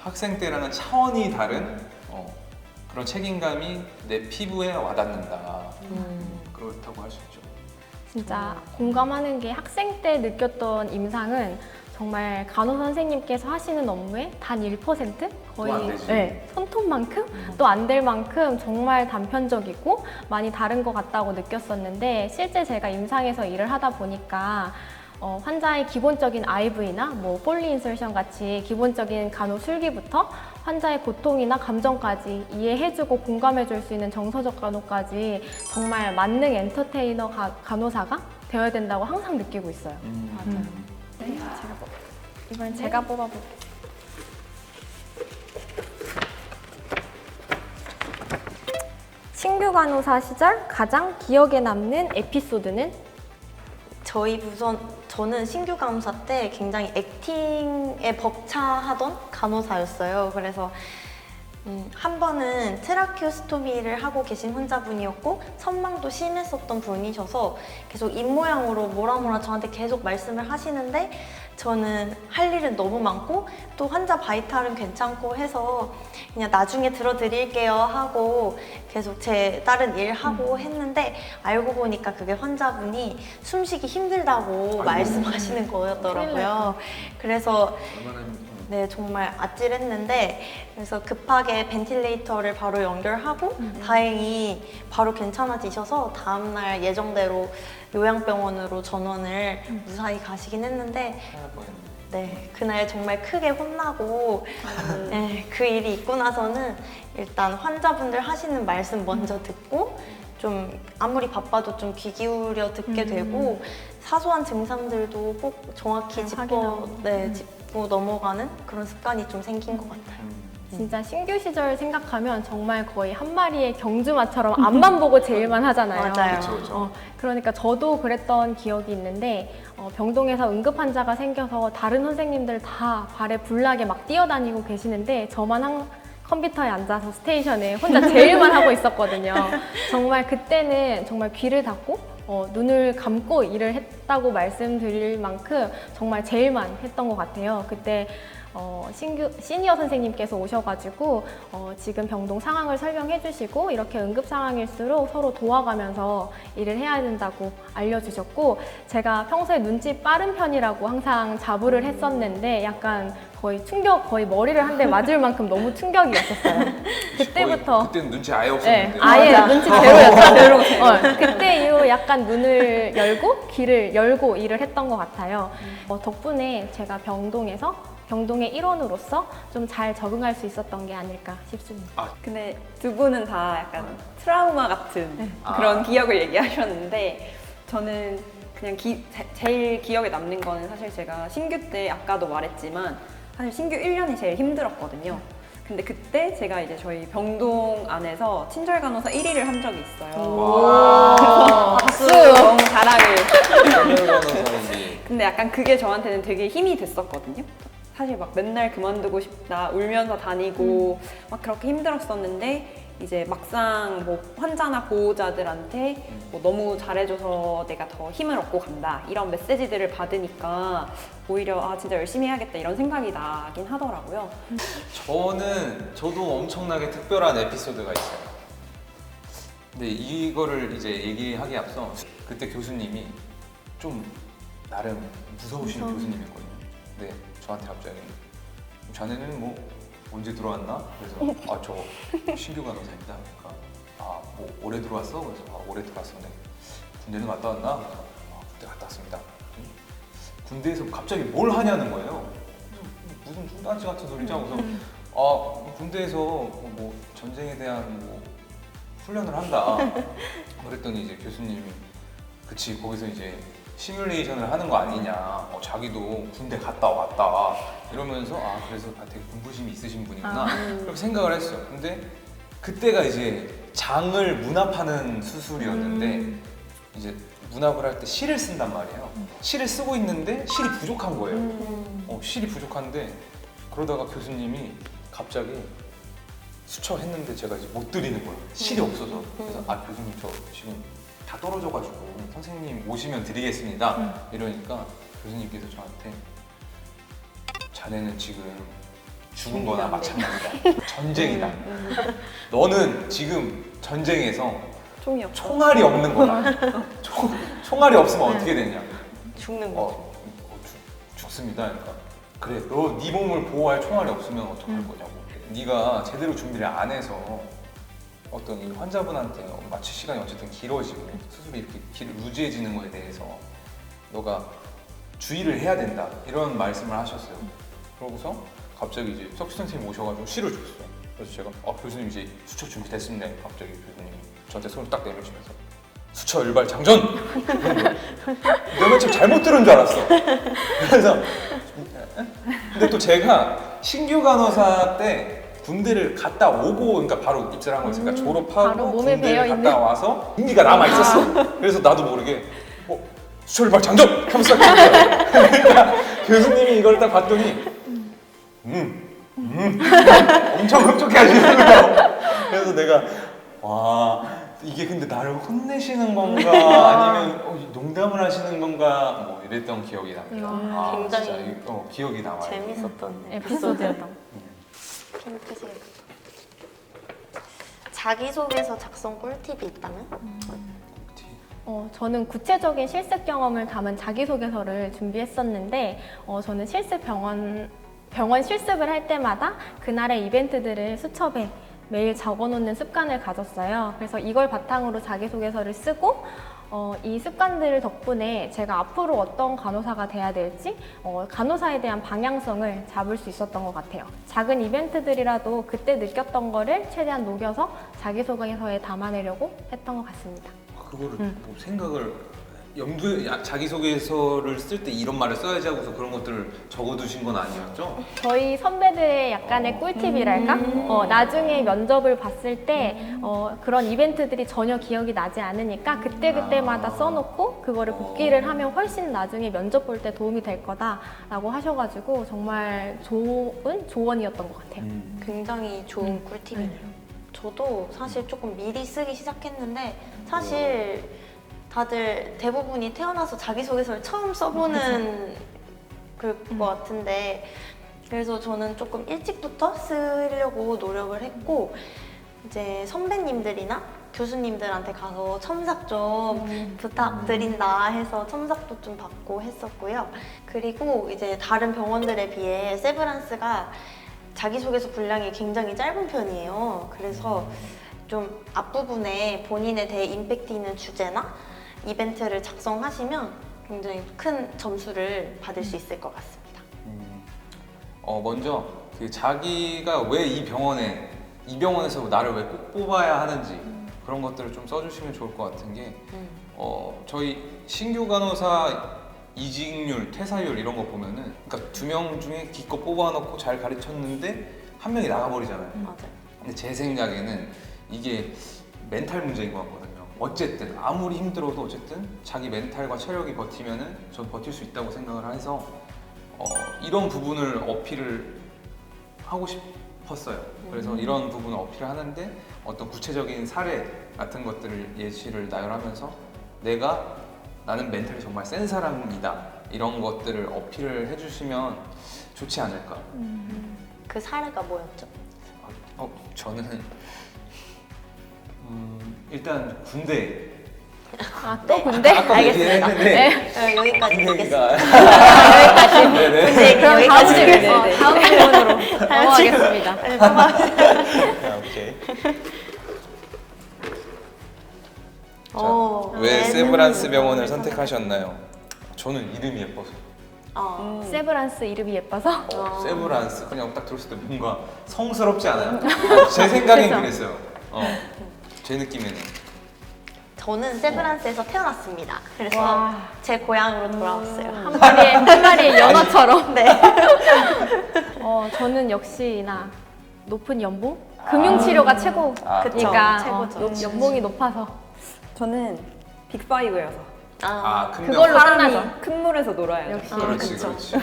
학생 때랑은 차원이 다른 그런 책임감이 내 피부에 와닿는다. 그렇다고 할 수 있죠. 진짜 공감하는 게 학생 때 느꼈던 임상은 정말 간호사 선생님께서 하시는 업무의 단 1% 거의 안 되지. 네, 손톱만큼 또 안 될 만큼 정말 단편적이고 많이 다른 것 같다고 느꼈었는데 실제 제가 임상에서 일을 하다 보니까 환자의 기본적인 IV나 뭐 폴리 인설션 같이 기본적인 간호 술기부터 환자의 고통이나 감정까지 이해해주고 공감해줄 수 있는 정서적 간호까지 정말 만능 엔터테이너 간호사가 되어야 된다고 항상 느끼고 있어요. 네, 이번엔 제가 뽑아볼게요. 신규 간호사 시절 가장 기억에 남는 에피소드는? 저는 신규 간호사 때 굉장히 액팅에 벅차하던 간호사였어요. 그래서 한 번은 트라키오스토미를 하고 계신 환자분이었고 선망도 심했었던 분이셔서 계속 입모양으로 뭐라 저한테 계속 말씀을 하시는데 저는 할 일은 너무 많고 또 환자 바이탈은 괜찮고 해서 그냥 나중에 들어드릴게요 하고 계속 제 다른 일 하고 했는데 알고 보니까 그게 환자분이 숨쉬기 힘들다고 말씀하시는 거였더라고요. 그래서 네, 정말 아찔했는데 그래서 급하게 벤틸레이터를 바로 연결하고 다행히 바로 괜찮아지셔서 다음날 예정대로 요양병원으로 전원을 무사히 가시긴 했는데 네, 그날 정말 크게 혼나고 네, 그 일이 있고 나서는 일단 환자분들 하시는 말씀 먼저 듣고 좀 아무리 바빠도 좀 귀 기울여 듣게 되고 사소한 증상들도 꼭 정확히 짚고 넘어가는 그런 습관이 좀 생긴 것 같아요. 진짜 신규 시절 생각하면 정말 거의 한 마리의 경주마처럼 앞만 보고 제일만 하잖아요. 맞아요. 그렇죠. 그러니까 저도 그랬던 기억이 있는데 병동에서 응급 환자가 생겨서 다른 선생님들 다 발에 불나게 막 뛰어다니고 계시는데 저만 컴퓨터에 앉아서 스테이션에 혼자 제일만 하고 있었거든요. 정말 그때는 정말 귀를 닫고 눈을 감고 일을 했다고 말씀드릴 만큼 정말 제일만 했던 것 같아요. 그때 시니어 선생님께서 오셔가지고 지금 병동 상황을 설명해 주시고 이렇게 응급 상황일수록 서로 도와가면서 일을 해야 된다고 알려주셨고 제가 평소에 눈치 빠른 편이라고 항상 자부를 했었는데 약간 거의 머리를 한 대 맞을 만큼 너무 충격이었었어요. 그때부터 그때는 눈치 아예 없었는데. 네, 아예 맞아. 눈치 제로였어요. 그때 이후 약간 눈을 열고 귀를 열고 일을 했던 것 같아요. 덕분에 제가 병동의 일원으로서 좀 잘 적응할 수 있었던 게 아닐까 싶습니다. 근데 두 분은 다 약간 트라우마 같은 그런 기억을 얘기하셨는데 저는 그냥 제일 기억에 남는 거는 사실 제가 신규 때 아까도 말했지만 사실 신규 1년이 제일 힘들었거든요. 근데 그때 제가 이제 저희 병동 안에서 친절 간호사 1위를 한 적이 있어요. 박수! 너무 자랑을. 간호사인지. 근데 약간 그게 저한테는 되게 힘이 됐었거든요. 사실 막 맨날 그만두고 싶다, 울면서 다니고 막 그렇게 힘들었었는데 이제 막상 뭐 환자나 보호자들한테 뭐 너무 잘해줘서 내가 더 힘을 얻고 간다 이런 메시지들을 받으니까 오히려 진짜 열심히 해야겠다 이런 생각이 나긴 하더라고요. 저도 엄청나게 특별한 에피소드가 있어요. 근데 이거를 이제 얘기하기에 앞서 그때 교수님이 좀 나름 무서우신 교수님이었거든요. 근데 저한테 갑자기 자네는 뭐 언제 들어왔나? 그래서 저 신규 간호사입니다. 그러니까 뭐 올해 들어왔어? 그래서 올해 들어왔었는데 군대는 갔다 왔나? 그래서 군대 갔다 왔습니다. 군대에서 갑자기 뭘 하냐는 거예요. 무슨 중단지 같은 소리죠? 그래서 군대에서 뭐 전쟁에 대한 뭐 훈련을 한다. 그랬더니 이제 교수님이 그치 거기서 이제 시뮬레이션을 하는 거 아니냐. 자기도 군대 갔다 왔다. 이러면서 그래서 되게 공부심이 있으신 분이구나. 그렇게 생각을 했어요. 근데 그때가 이제 장을 문합하는 수술이었는데 이제 문합을 할 때 실을 쓴단 말이에요. 실을 쓰고 있는데 실이 부족한 거예요. 실이 부족한데 그러다가 교수님이 갑자기 수처했는데 제가 이제 못 드리는 거예요. 실이 없어서. 그래서 교수님 저 지금 다 떨어져가지고 선생님 오시면 드리겠습니다. 이러니까 교수님께서 저한테 자네는 지금 죽은 거나 마찬가지다. 전쟁이다. 너는 지금 전쟁에서 총이 없어. 총알이 없는 거다. 총알이 없으면 어떻게 되냐? 죽는 거. 죽습니다. 그러니까 그래, 너 네 몸을 보호할 총알이 없으면 어떡할 거냐고. 네가 제대로 준비를 안 해서 어떤 이 환자분한테 마취 시간이 어쨌든 길어지고 수술이 이렇게 루즈해지는 거에 대해서 너가 주의를 해야 된다 이런 말씀을 하셨어요. 그러고서 갑자기 이제 석시 선생님 오셔가지고 실을 줬어요. 그래서 제가 교수님 이제 수처 준비됐습니다. 갑자기 교수님이 저한테 손을 딱 내밀시면서 수처 일발 장전! 내가 좀 잘못 들은 줄 알았어. 그래서 근데 또 제가 신규 간호사 때 군대를 갔다 오고 그러니까 바로 입사를 한 거였어요. 그러니까 바로 졸업하고 몸에 군대를 배어 갔다 와서 인기가 남아 있었어. 그래서 나도 모르게 수처 일발 장전! 하면서 딱 했어요. 그러니까 교수님이 이걸 딱 봤더니 엄청 흡족해 하시는 거예요. 그래서 내가 이게 근데 나를 혼내시는 건가 아니면 농담을 하시는 건가 뭐 이랬던 기억이 납니다. 굉장히 진짜 기억이 남아요. 재밌었던 에피소드였던. 핑크색. 자기소개서 작성 꿀팁이 있다면? 저는 구체적인 실습 경험을 담은 자기소개서를 준비했었는데 저는 병원 실습을 할 때마다 그날의 이벤트들을 수첩에 매일 적어놓는 습관을 가졌어요. 그래서 이걸 바탕으로 자기소개서를 쓰고 이 습관들 덕분에 제가 앞으로 어떤 간호사가 돼야 될지 간호사에 대한 방향성을 잡을 수 있었던 것 같아요. 작은 이벤트들이라도 그때 느꼈던 거를 최대한 녹여서 자기소개서에 담아내려고 했던 것 같습니다. 그거를 뭐 생각을 염두에 자기소개서를 쓸 때 이런 말을 써야지 하고서 그런 것들을 적어두신 건 아니었죠? 저희 선배들의 약간의 꿀팁이랄까? 나중에 면접을 봤을 때 그런 이벤트들이 전혀 기억이 나지 않으니까 그때그때마다 써놓고 그거를 복기를 하면 훨씬 나중에 면접 볼 때 도움이 될 거다라고 하셔가지고 정말 좋은 조언이었던 것 같아요. 굉장히 좋은 꿀팁이네요. 저도 사실 조금 미리 쓰기 시작했는데 사실 다들 대부분이 태어나서 자기소개서를 처음 써보는 것 같은데 그래서 저는 조금 일찍부터 쓰려고 노력을 했고 이제 선배님들이나 교수님들한테 가서 첨삭 좀 부탁드린다 해서 첨삭도 좀 받고 했었고요. 그리고 이제 다른 병원들에 비해 세브란스가 자기소개서 분량이 굉장히 짧은 편이에요. 그래서 좀 앞부분에 본인에 대해 임팩트 있는 주제나 이벤트를 작성하시면 굉장히 큰 점수를 받을 수 있을 것 같습니다. 먼저 그 자기가 왜 이 병원에서 나를 왜 꼭 뽑아야 하는지 그런 것들을 좀 써주시면 좋을 것 같은 게 저희 신규 간호사 이직률, 퇴사율 이런 거 보면은 그러니까 2명 중에 기껏 뽑아놓고 잘 가르쳤는데 한 명이 나가버리잖아요. 맞아요. 근데 제 생각에는 이게 멘탈 문제인 것 같거든요. 어쨌든 아무리 힘들어도 어쨌든 자기 멘탈과 체력이 버티면은 전 버틸 수 있다고 생각을 해서 이런 부분을 어필을 하고 싶었어요. 그래서 이런 부분을 어필을 하는데 어떤 구체적인 사례 같은 것들을 예시를 나열하면서 나는 멘탈이 정말 센 사람이다 이런 것들을 어필을 해주시면 좋지 않을까. 그 사례가 뭐였죠? 저는 일단 군대. 또 군대? 알겠습니다. 네. 여기까지 군대가 여기까지. 네네. 네, 그럼 여기까지. 다음 질문으로 넘어가겠습니다. 오케이. 네, 왜 세브란스 병원을 선택하셨나요? 저는 이름이 예뻐서. 세브란스 이름이 예뻐서 세브란스 그냥 딱 들었을 때 뭔가 성스럽지 않아요? 제 생각엔 그쵸? 그랬어요. 제 느낌에는. 저는 세브란스에서 태어났습니다. 그래서 와. 제 고향으로 돌아왔어요. 한 마리의 연어처럼. 네. 저는 역시나 높은 연봉? 금융치료가 최고니까 그쵸, 최고죠. 연봉이 높아서 저는 빅5여서 큰 그걸로 명. 끝나죠. 큰 물에서 놀아야죠. 역시. 그렇지, 그쵸. 그렇지.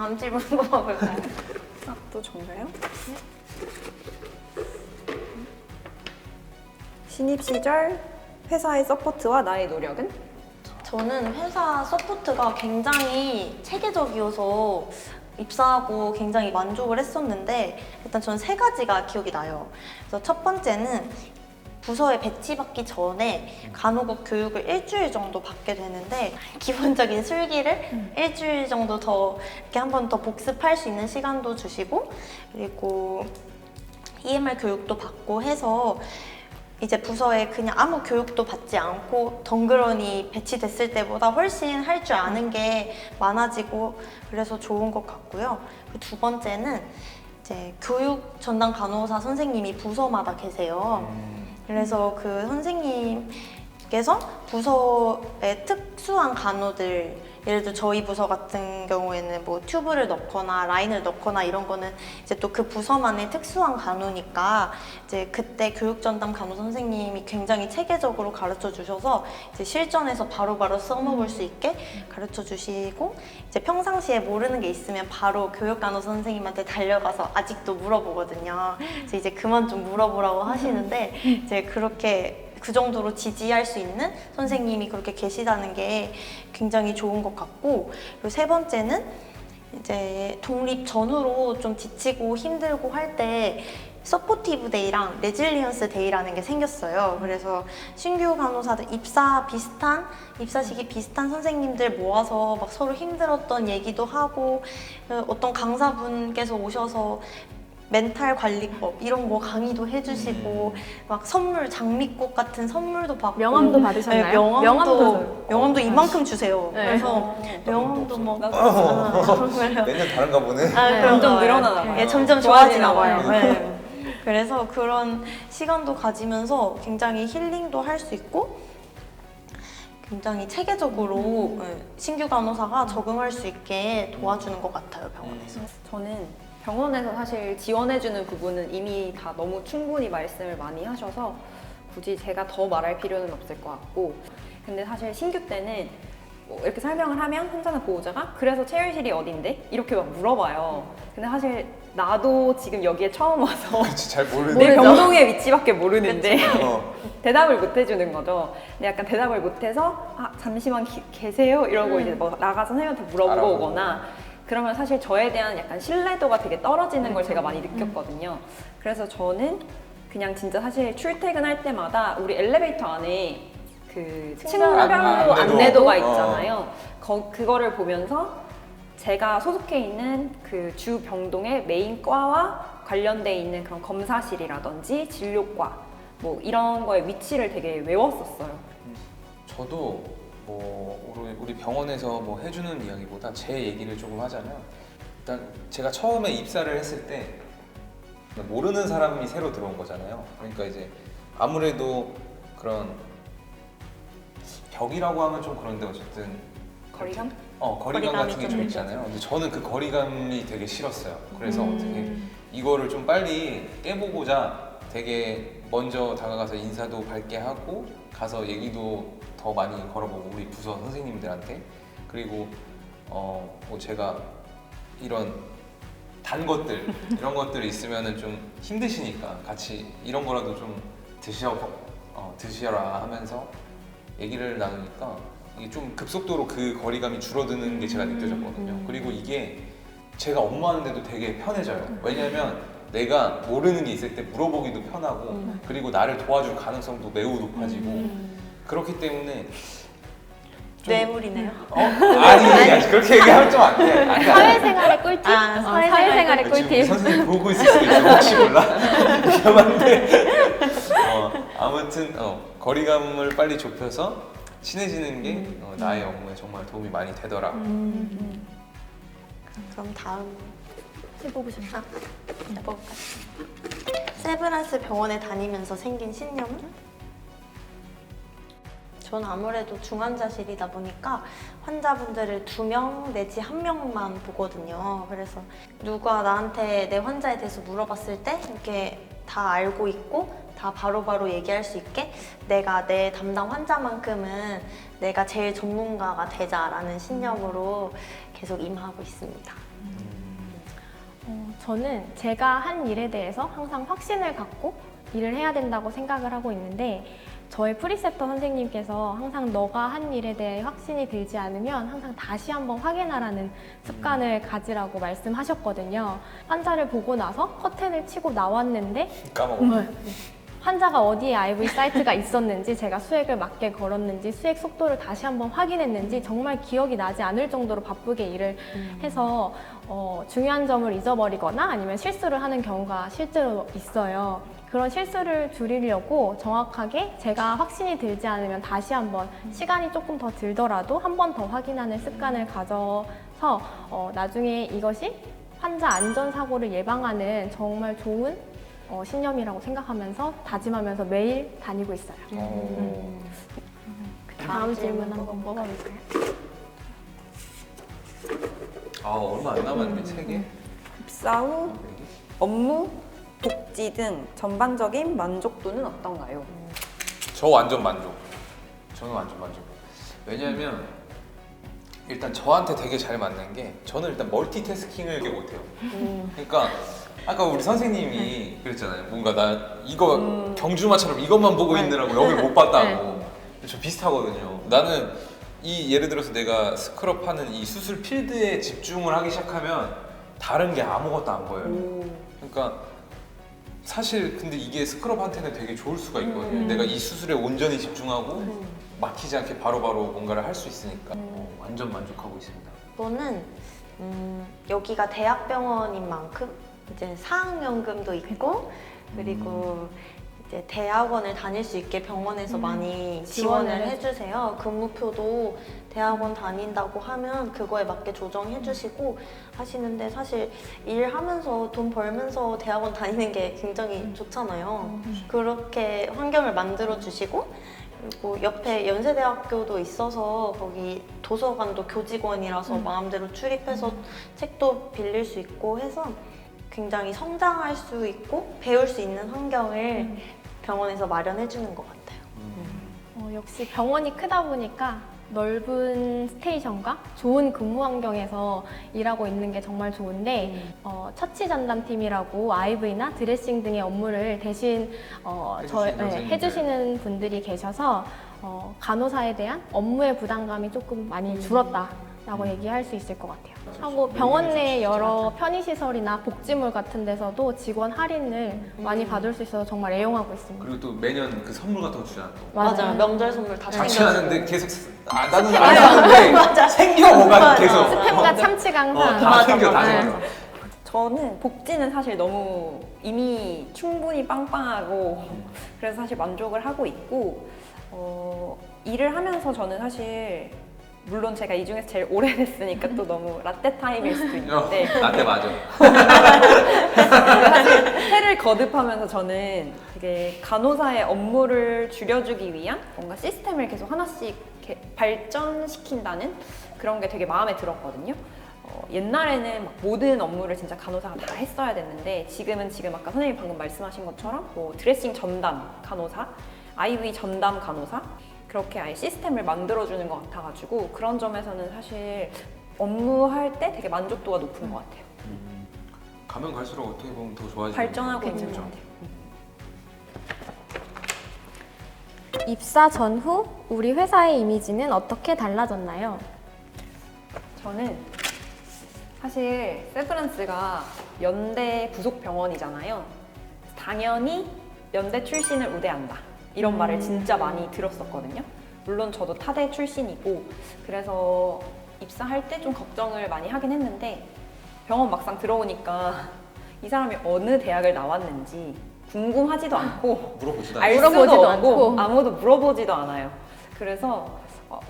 다음 질문 뽑아볼까요? 또 정가요? 신입 시절 회사의 서포트와 나의 노력은? 저는 회사 서포트가 굉장히 체계적이어서 입사하고 굉장히 만족을 했었는데 일단 저는 3가지가 기억이 나요. 그래서 첫 번째는 부서에 배치받기 전에 간호국 교육을 일주일 정도 받게 되는데 기본적인 술기를 일주일 정도 더 이렇게 한 번 더 복습할 수 있는 시간도 주시고 그리고 EMR 교육도 받고 해서 이제 부서에 그냥 아무 교육도 받지 않고 덩그러니 배치됐을 때보다 훨씬 할 줄 아는 게 많아지고 그래서 좋은 것 같고요. 그 두 번째는 이제 교육 전담 간호사 선생님이 부서마다 계세요. 그래서 그 선생님께서 부서의 특수한 간호들 예를 들어 저희 부서 같은 경우에는 뭐 튜브를 넣거나 라인을 넣거나 이런 거는 이제 또 그 부서만의 특수한 간호니까 이제 그때 교육 전담 간호 선생님이 굉장히 체계적으로 가르쳐 주셔서 이제 실전에서 바로바로 써먹을 수 있게 가르쳐 주시고 이제 평상시에 모르는 게 있으면 바로 교육 간호 선생님한테 달려가서 아직도 물어보거든요. 그래서 이제 그만 좀 물어보라고 하시는데 이제 그렇게 그 정도로 지지할 수 있는 선생님이 그렇게 계시다는 게 굉장히 좋은 것 같고 그리고 세 번째는 이제 독립 전후로 좀 지치고 힘들고 할 때 서포티브 데이랑 레질리언스 데이라는 게 생겼어요. 그래서 신규 간호사들 입사 시기 비슷한 선생님들 모아서 막 서로 힘들었던 얘기도 하고 어떤 강사분께서 오셔서 멘탈 관리법 이런 거 강의도 해주시고 막 선물 장미꽃 같은 선물도 받고 명함도 받으셨나요? 네, 명함도 명함도 이만큼 주세요. 네. 그래서 명함도 막 매년 다른가 보네. 점점 늘어나나 봐요. 예, 점점 좋아지나 좋아지나 봐요. 네. 그래서 그런 시간도 가지면서 굉장히 힐링도 할 수 있고 굉장히 체계적으로 신규 간호사가 적응할 수 있게 도와주는 것 같아요, 병원에서. 저는 병원에서 사실 지원해주는 부분은 이미 다 너무 충분히 말씀을 많이 하셔서 굳이 제가 더 말할 필요는 없을 것 같고 근데 사실 신규 때는 뭐 이렇게 설명을 하면 혼자나 보호자가 그래서 체열실이 어딘데? 이렇게 막 물어봐요. 근데 사실 나도 지금 여기에 처음 와서 그치, 잘 모르는. 내 병동의 위치밖에 모르는데 어. 대답을 못 해주는 거죠. 근데 약간 대답을 못해서 아 잠시만 계세요? 이러고 이제 뭐 나가서 선생님한테 물어보고 알아보고. 오거나 그러면 사실 저에 대한 약간 신뢰도가 되게 떨어지는 걸 제가 많이 느꼈거든요. 그래서 저는 그냥 진짜 사실 출퇴근할 때마다 우리 엘리베이터 안에 그 층별로 안내도가 있잖아요. 그거를 보면서 제가 속해 있는 그 주 병동의 메인 과와 관련돼 있는 그런 검사실이라든지 진료과 뭐 이런 거의 위치를 되게 외웠었어요. 저도 뭐 우리 병원에서 뭐 해주는 이야기보다 제 얘기를 조금 하자면 일단 제가 처음에 입사를 했을 때 모르는 사람이 새로 들어온 거잖아요. 그러니까 이제 아무래도 그런 벽이라고 하면 좀 그런데 어쨌든 거리감? 거리감 같은 게 좀 좀 있잖아요. 근데 저는 그 거리감이 되게 싫었어요. 그래서 어떻게 이거를 좀 빨리 깨보고자 되게 먼저 다가가서 인사도 밝게 하고 가서 얘기도 더 많이 걸어보고 우리 부서 선생님들한테 그리고 뭐 제가 이런 단 것들 이런 것들이 있으면은 좀 힘드시니까 같이 이런 거라도 좀 드셔라 하면서 얘기를 나누니까 이게 좀 급속도로 그 거리감이 줄어드는 게 제가 느껴졌거든요. 그리고 이게 제가 업무하는데도 되게 편해져요. 왜냐면 내가 모르는 게 있을 때 물어보기도 편하고 그리고 나를 도와줄 가능성도 매우 높아지고 그렇기 때문에 뇌물이네요. 아니 그렇게 얘기하면 좀 안 돼. 사회생활의 꿀팁? 사회생활의 지금 꿀팁. 선생님 보고 있을 수도 있어. 혹시 몰라? 위험한데. 아무튼 거리감을 빨리 좁혀서 친해지는 게 나의 업무에 정말 도움이 많이 되더라. 그럼 다음 해보고싶나? 해볼까요? 세브란스 병원에 다니면서 생긴 신념은? 저는 아무래도 중환자실이다 보니까 환자분들을 2명 내지 1명만 보거든요. 그래서 누가 나한테 내 환자에 대해서 물어봤을 때 이렇게 다 알고 있고 다 바로바로 얘기할 수 있게 내가 내 담당 환자만큼은 내가 제일 전문가가 되자라는 신념으로 계속 임하고 있습니다. 저는 제가 한 일에 대해서 항상 확신을 갖고 일을 해야 된다고 생각을 하고 있는데 저의 프리셉터 선생님께서 항상 너가 한 일에 대해 확신이 들지 않으면 항상 다시 한번 확인하라는 습관을 가지라고 말씀하셨거든요. 환자를 보고 나서 커튼을 치고 나왔는데 까먹어. 환자가 어디에 IV 사이트가 있었는지, 제가 수액을 맞게 걸었는지, 수액 속도를 다시 한번 확인했는지 정말 기억이 나지 않을 정도로 바쁘게 일을 해서 중요한 점을 잊어버리거나 아니면 실수를 하는 경우가 실제로 있어요. 그런 실수를 줄이려고 정확하게 제가 확신이 들지 않으면 다시 한번 시간이 조금 더 들더라도 한 번 더 확인하는 습관을 가져서 나중에 이것이 환자 안전사고를 예방하는 정말 좋은 신념이라고 생각하면서 다짐하면서 매일 다니고 있어요. 다음 질문 한번 뽑아볼까요? 아, 얼마 안 남았네. 3개. 입사 후 업무, 복지 등 전반적인 만족도는 어떤가요? 저 완전 만족. 저는 완전 만족. 왜냐하면 일단 저한테 되게 잘 맞는 게 저는 일단 멀티태스킹을 되게 못해요. 그러니까 아까 우리 선생님이 그랬잖아요. 뭔가 나 이거 경주마처럼 이것만 보고 있느라고 여길 못 봤다고. 저 비슷하거든요. 나는 이 예를 들어서 내가 스크럽하는 이 수술 필드에 집중을 하기 시작하면 다른 게 아무것도 안 보여요. 그러니까 사실 근데 이게 스크럽한테는 되게 좋을 수가 있거든요. 내가 이 수술에 온전히 집중하고 막히지 않게 바로바로 뭔가를 할 수 있으니까 완전 만족하고 있습니다. 저는 여기가 대학병원인 만큼 이제 사학연금도 있고 그리고 이제 대학원을 다닐 수 있게 병원에서 많이 지원을 해주세요. 근무표도 대학원 다닌다고 하면 그거에 맞게 조정해 주시고 하시는데 사실 일하면서 돈 벌면서 대학원 다니는 게 굉장히 좋잖아요. 그렇게 환경을 만들어 주시고 그리고 옆에 연세대학교도 있어서 거기 도서관도 교직원이라서 마음대로 출입해서 책도 빌릴 수 있고 해서 굉장히 성장할 수 있고 배울 수 있는 환경을 병원에서 마련해 주는 것 같아요. 역시 병원이 크다 보니까 넓은 스테이션과 좋은 근무 환경에서 일하고 있는 게 정말 좋은데 처치 전담팀이라고 IV나 드레싱 등의 업무를 대신 해주시는 분들이 계셔서 간호사에 대한 업무의 부담감이 조금 많이 줄었다라고 얘기할 수 있을 것 같아요. 하고 병원 내 여러 편의시설이나 복지물 같은 데서도 직원 할인을 많이 받을 수 있어서 정말 애용하고 있습니다. 그리고 또 매년 그 선물 같은 거 주잖아. 또. 맞아요. 명절 선물 다 챙겨주고. 자취하는데 계속 나는 안 하는데 생겨 뭐가 계속. 스팸과 참치가 항상 다 생겨 다 생겨. 저는 복지는 사실 너무 이미 충분히 빵빵하고 그래서 사실 만족을 하고 있고 일을 하면서 저는 사실 물론 제가 이 중에서 제일 오래됐으니까 또 너무 라떼 타임일 수도 있는데 라떼 맞아. 사실 해를 거듭하면서 저는 되게 간호사의 업무를 줄여주기 위한 뭔가 시스템을 계속 하나씩 이렇게 발전시킨다는 그런 게 되게 마음에 들었거든요. 옛날에는 막 모든 업무를 진짜 간호사가 다 했어야 됐는데 지금은 아까 선생님이 방금 말씀하신 것처럼 뭐 드레싱 전담 간호사, IV 전담 간호사 그렇게 아예 시스템을 만들어주는 것 같아가지고 그런 점에서는 사실 업무할 때 되게 만족도가 높은 것 같아요. 가면 갈수록 어떻게 보면 더 좋아지는 발전하고 있는 것 같아요. 입사 전후 우리 회사의 이미지는 어떻게 달라졌나요? 저는 사실 세브란스가 연대 부속 병원이잖아요. 당연히 연대 출신을 우대한다. 이런 말을 진짜 많이 들었었거든요. 물론 저도 타대 출신이고 그래서 입사할 때 좀 걱정을 많이 하긴 했는데 병원 막상 들어오니까 이 사람이 어느 대학을 나왔는지 궁금하지도 않고 물어보지도 알 않아요. 수도 물어보지도 없고 않고. 아무도 물어보지도 않아요. 그래서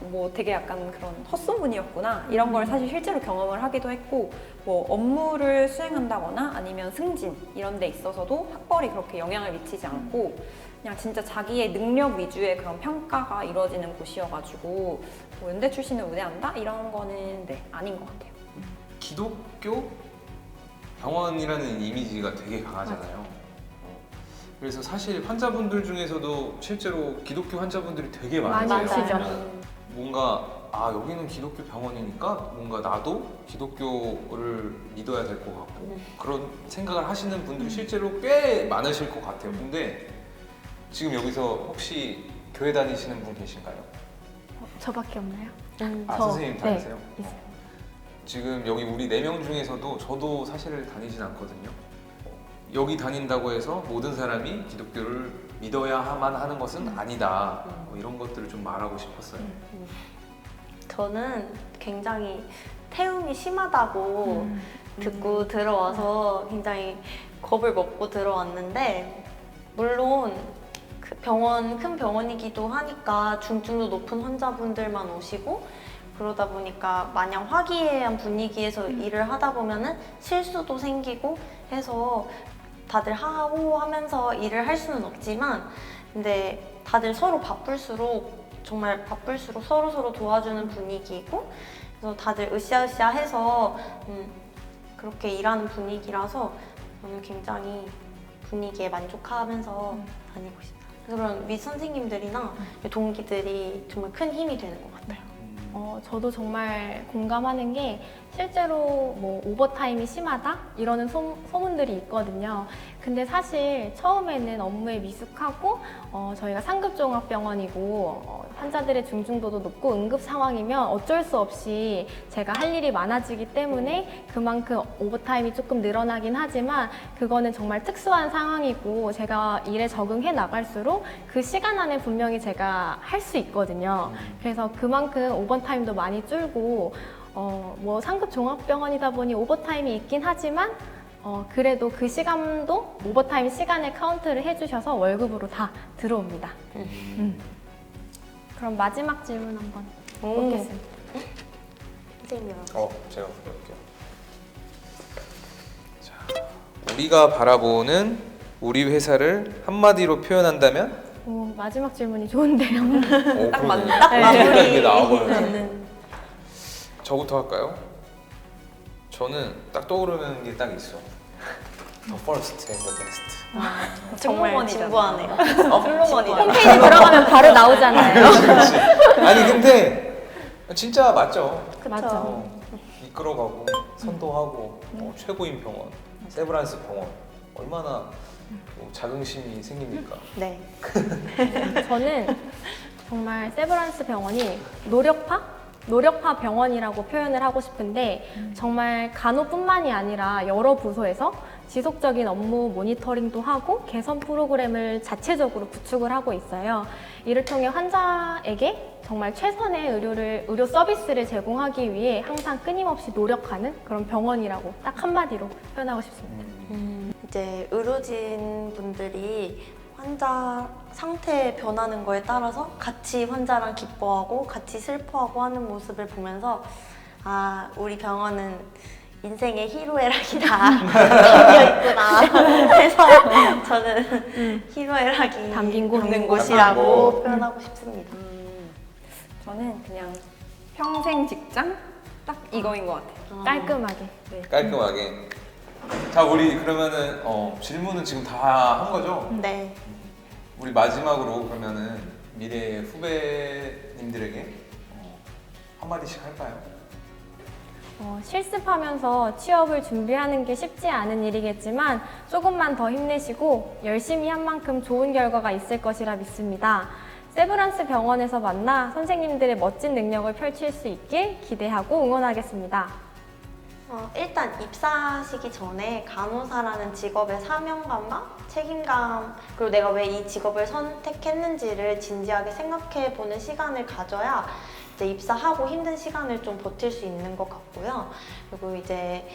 뭐 되게 약간 그런 헛소문이었구나 이런 걸 사실 실제로 경험을 하기도 했고 뭐 업무를 수행한다거나 아니면 승진 이런 데 있어서도 학벌이 그렇게 영향을 미치지 않고 그냥 진짜 자기의 능력 위주의 그런 평가가 이루어지는 곳이어가지고 뭐 연대 출신을 우대한다? 이런 거는 아닌 것 같아요. 기독교 병원이라는 이미지가 되게 강하잖아요. 그래서 사실 환자분들 중에서도 실제로 기독교 환자분들이 되게 많으세요. 많으시죠. 뭔가 아 여기는 기독교 병원이니까 뭔가 나도 기독교를 믿어야 될 것 같고 그런 생각을 하시는 분들이 실제로 꽤 많으실 것 같아요. 근데 지금 여기서 혹시 교회 다니시는 분 계신가요? 저밖에 없나요? 아 선생님 다니세요? 네, 있어요. 지금 여기 우리 4명 중에서도 저도 사실 다니진 않거든요. 여기 다닌다고 해서 모든 사람이 기독교를 믿어야만 하는 것은 아니다. 뭐 이런 것들을 좀 말하고 싶었어요. 저는 굉장히 태움이 심하다고 듣고 들어와서 굉장히 겁을 먹고 들어왔는데, 물론 그 큰 병원이기도 하니까 중증도 높은 환자분들만 오시고, 그러다 보니까 마냥 화기애애한 분위기에서 일을 하다 보면은 실수도 생기고 해서 다들 하하호 하면서 일을 할 수는 없지만, 근데 다들 서로 바쁠수록 정말 바쁠수록 서로 도와주는 분위기고, 그래서 다들 으쌰으쌰 해서 그렇게 일하는 분위기라서 저는 굉장히 분위기에 만족하면서 다니고 싶어요. 그런 윗 선생님들이나 동기들이 정말 큰 힘이 되는 것 같아요. 저도 정말 공감하는 게, 실제로 뭐 오버타임이 심하다 이러는 소문들이 있거든요. 근데 사실 처음에는 업무에 미숙하고 저희가 상급종합병원이고 환자들의 중증도도 높고 응급 상황이면 어쩔 수 없이 제가 할 일이 많아지기 때문에 그만큼 오버타임이 조금 늘어나긴 하지만, 그거는 정말 특수한 상황이고 제가 일에 적응해 나갈수록 그 시간 안에 분명히 제가 할 수 있거든요. 그래서 그만큼 오버타임도 많이 줄고, 뭐 상급 종합병원이다 보니 오버타임이 있긴 하지만 그래도 그 시간도 오버타임 시간에 카운트를 해주셔서 월급으로 다 들어옵니다. 그럼 마지막 질문 한번 해보겠습니다. 선생님이요. 제가 볼게요. 자, 우리가 바라보는 우리 회사를 한마디로 표현한다면? 오, 마지막 질문이 좋은데요. 딱 맞는 딱 마무리. 이게 나와버렸네. 되는. 저부터 할까요? 저는 딱 떠오르는 게 딱 있어. The first and the best. 정말 슬로건이잖아. 진부하네요. 슬로건이잖아. 홈페이지 들어가면 바로 나오잖아요. 그렇지. 아니 근데 진짜 맞죠. 맞죠. 이끌어가고 선도하고 최고인 병원, 세브란스 병원 얼마나 자긍심이 생깁니까? 네. 저는 정말 세브란스 병원이 노력파 병원이라고 표현을 하고 싶은데, 정말 간호뿐만이 아니라 여러 부서에서 지속적인 업무 모니터링도 하고 개선 프로그램을 자체적으로 구축을 하고 있어요. 이를 통해 환자에게 정말 최선의 의료 서비스를 제공하기 위해 항상 끊임없이 노력하는 그런 병원이라고 딱 한마디로 표현하고 싶습니다. 이제 의료진 분들이 환자 상태 변하는 거에 따라서 같이 환자랑 기뻐하고 같이 슬퍼하고 하는 모습을 보면서, 아, 우리 병원은 인생의 희로애락이 다 담겨있구나 해서 저는 희로애락이 담긴 곳. 담긴 곳이라고 표현하고 싶습니다. 저는 그냥 평생 직장? 딱 이거인 것 같아요. 깔끔하게. 깔끔하게. 자, 우리 그러면은 질문은 지금 다 한 거죠? 네. 우리 마지막으로 그러면은 미래 후배님들에게 한마디씩 할까요? 실습하면서 취업을 준비하는 게 쉽지 않은 일이겠지만 조금만 더 힘내시고 열심히 한 만큼 좋은 결과가 있을 것이라 믿습니다. 세브란스 병원에서 만나 선생님들의 멋진 능력을 펼칠 수 있길 기대하고 응원하겠습니다. 일단 입사하시기 전에 간호사라는 직업의 사명감과 책임감, 그리고 내가 왜 이 직업을 선택했는지를 진지하게 생각해보는 시간을 가져야 이제 입사하고 힘든 시간을 좀 버틸 수 있는 것 같고요. 그리고 이제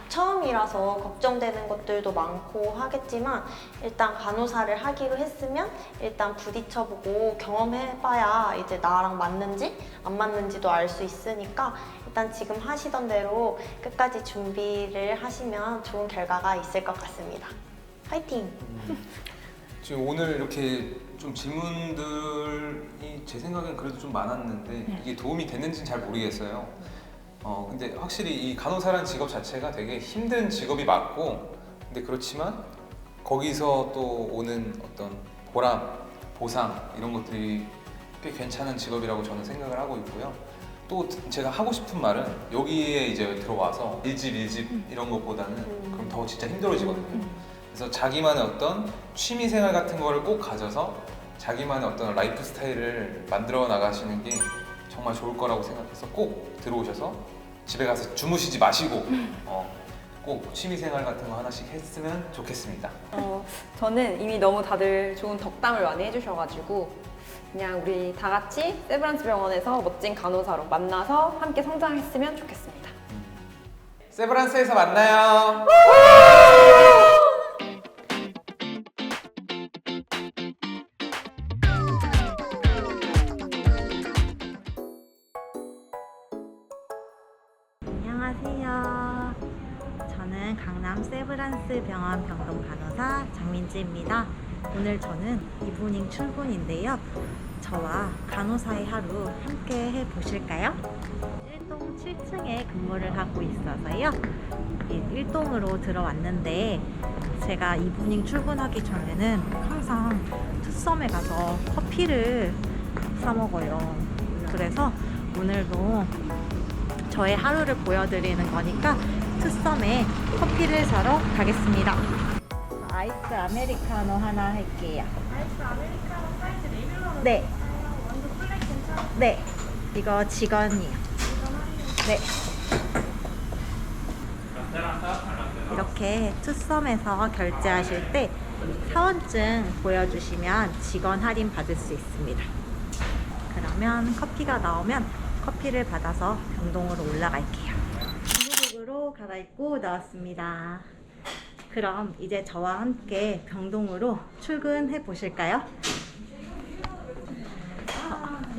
처음이라서 걱정되는 것들도 많고 하겠지만, 일단 간호사를 하기로 했으면 일단 부딪혀보고 경험해봐야 이제 나랑 맞는지 안 맞는지도 알 수 있으니까, 일단 지금 하시던 대로 끝까지 준비를 하시면 좋은 결과가 있을 것 같습니다. 화이팅! 지금 오늘 이렇게 좀 질문들이 제 생각엔 그래도 좀 많았는데 이게 도움이 됐는지는 잘 모르겠어요. 근데 확실히 이 간호사라는 직업 자체가 되게 힘든 직업이 맞고, 근데 그렇지만 거기서 또 오는 어떤 보람, 보상 이런 것들이 꽤 괜찮은 직업이라고 저는 생각을 하고 있고요. 또 제가 하고 싶은 말은 여기에 이제 들어와서 일집 이런 것보다는 그럼 더 진짜 힘들어지거든요. 그래서 자기만의 어떤 취미 생활 같은 거를 꼭 가져서 자기만의 어떤 라이프 스타일을 만들어 나가시는 게 정말 좋을 거라고 생각해서 꼭 들어오셔서 집에 가서 주무시지 마시고 꼭 취미 생활 같은 거 하나씩 했으면 좋겠습니다. 저는 이미 너무 다들 좋은 덕담을 많이 해주셔가지고 그냥 우리 다 같이 세브란스 병원에서 멋진 간호사로 만나서 함께 성장했으면 좋겠습니다. 세브란스에서 만나요. 안녕하세요. 저는 강남 세브란스 병원 병동 간호사 장민지입니다. 오늘 저는 이브닝 출근인데요. 저와 간호사의 하루 함께 해보실까요? 1동 7층에 근무를 하고 있어서요. 1동으로 들어왔는데 제가 이브닝 출근하기 전에는 항상 투썸에 가서 커피를 사 먹어요. 그래서 오늘도 저의 하루를 보여드리는 거니까 투썸에 커피를 사러 가겠습니다. 아이스 아메리카노 하나 할게요. 아이스 아메리카노 사이즈 레귤러로? 네. 완전 블랙 괜찮아요? 네. 이거 직원이요. 네. 이렇게 투썸에서 결제하실 때 사원증 보여주시면 직원 할인 받을 수 있습니다. 그러면 커피가 나오면 커피를 받아서 병동으로 올라갈게요. 한국으로 갈아입고 나왔습니다. 그럼 이제 저와 함께 병동으로 출근해 보실까요?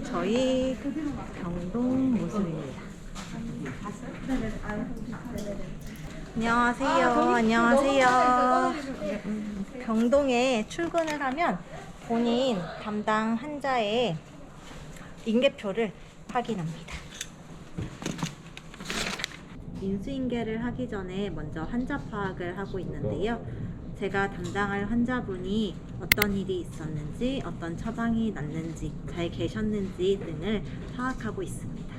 저희 병동 모습입니다. 안녕하세요. 안녕하세요. 병동에 출근을 하면 본인 담당 환자의 인계표를 확인합니다. 인수인계를 하기 전에 먼저 환자 파악을 하고 있는데요. 제가 담당할 환자분이 어떤 일이 있었는지, 어떤 처방이 났는지, 잘 계셨는지 등을 파악하고 있습니다.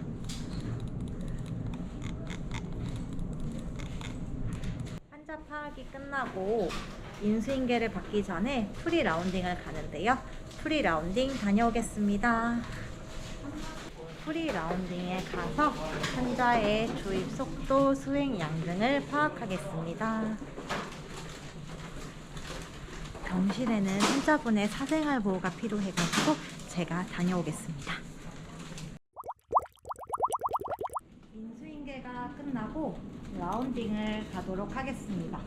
환자 파악이 끝나고 인수인계를 받기 전에 프리 라운딩을 가는데요. 프리 라운딩 다녀오겠습니다. 프리 라운딩에 가서 환자의 주입 속도, 수행량 등을 파악하겠습니다. 병실에는 환자분의 사생활 보호가 필요해가지고 제가 다녀오겠습니다. 인수인계가 끝나고 라운딩을 가도록 하겠습니다.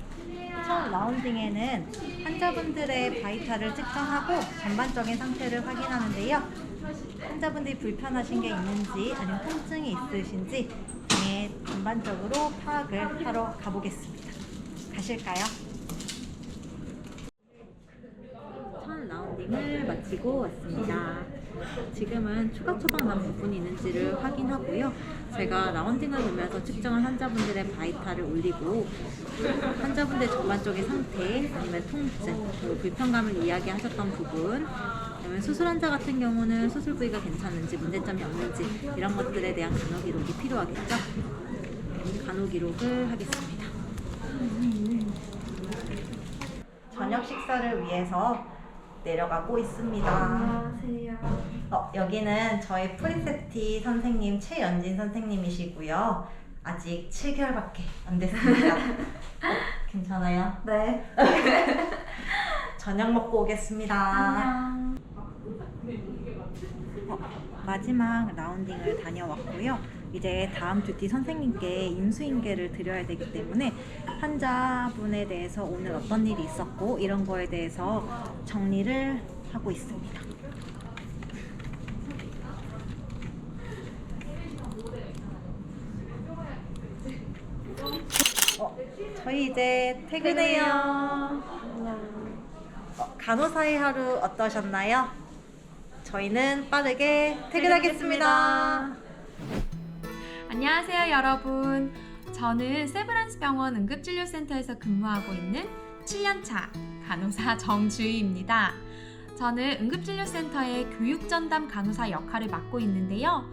첫 라운딩에는 환자분들의 바이탈을 측정하고 전반적인 상태를 확인하는데요. 환자분들이 불편하신 게 있는지 아니면 통증이 있으신지 등의 전반적으로 파악을 하러 가보겠습니다. 가실까요? 첫 라운딩을 마치고 왔습니다. 지금은 추가 처방난 부분이 있는지를 확인하고요. 제가 라운딩을 보면서 측정한 환자분들의 바이탈을 올리고 환자분들의 전반적인 상태 아니면 통증 그리고 불편감을 이야기하셨던 부분 그다음에 수술 환자 같은 경우는 수술 부위가 괜찮은지 문제점이 없는지 이런 것들에 대한 간호 기록이 필요하겠죠. 간호 기록을 하겠습니다. 저녁 식사를 위해서 내려가고 있습니다. 안녕하세요. 여기는 저희 프리세티 선생님 최연진 선생님이시고요. 아직 7개월밖에 안 됐습니다. 괜찮아요? 네. 저녁 먹고 오겠습니다. 안녕. 마지막 라운딩을 다녀왔고요. 이제 다음 듀티 선생님께 인수인계를 드려야 되기 때문에 환자분에 대해서 오늘 어떤 일이 있었고 이런 거에 대해서 정리를 하고 있습니다. 저희 이제 퇴근해요. 간호사의 하루 어떠셨나요? 저희는 빠르게 퇴근하겠습니다. 안녕하세요 여러분. 저는 세브란스 병원 응급진료센터에서 근무하고 있는 7년차 간호사 정주희입니다. 저는 응급진료센터의 교육전담 간호사 역할을 맡고 있는데요.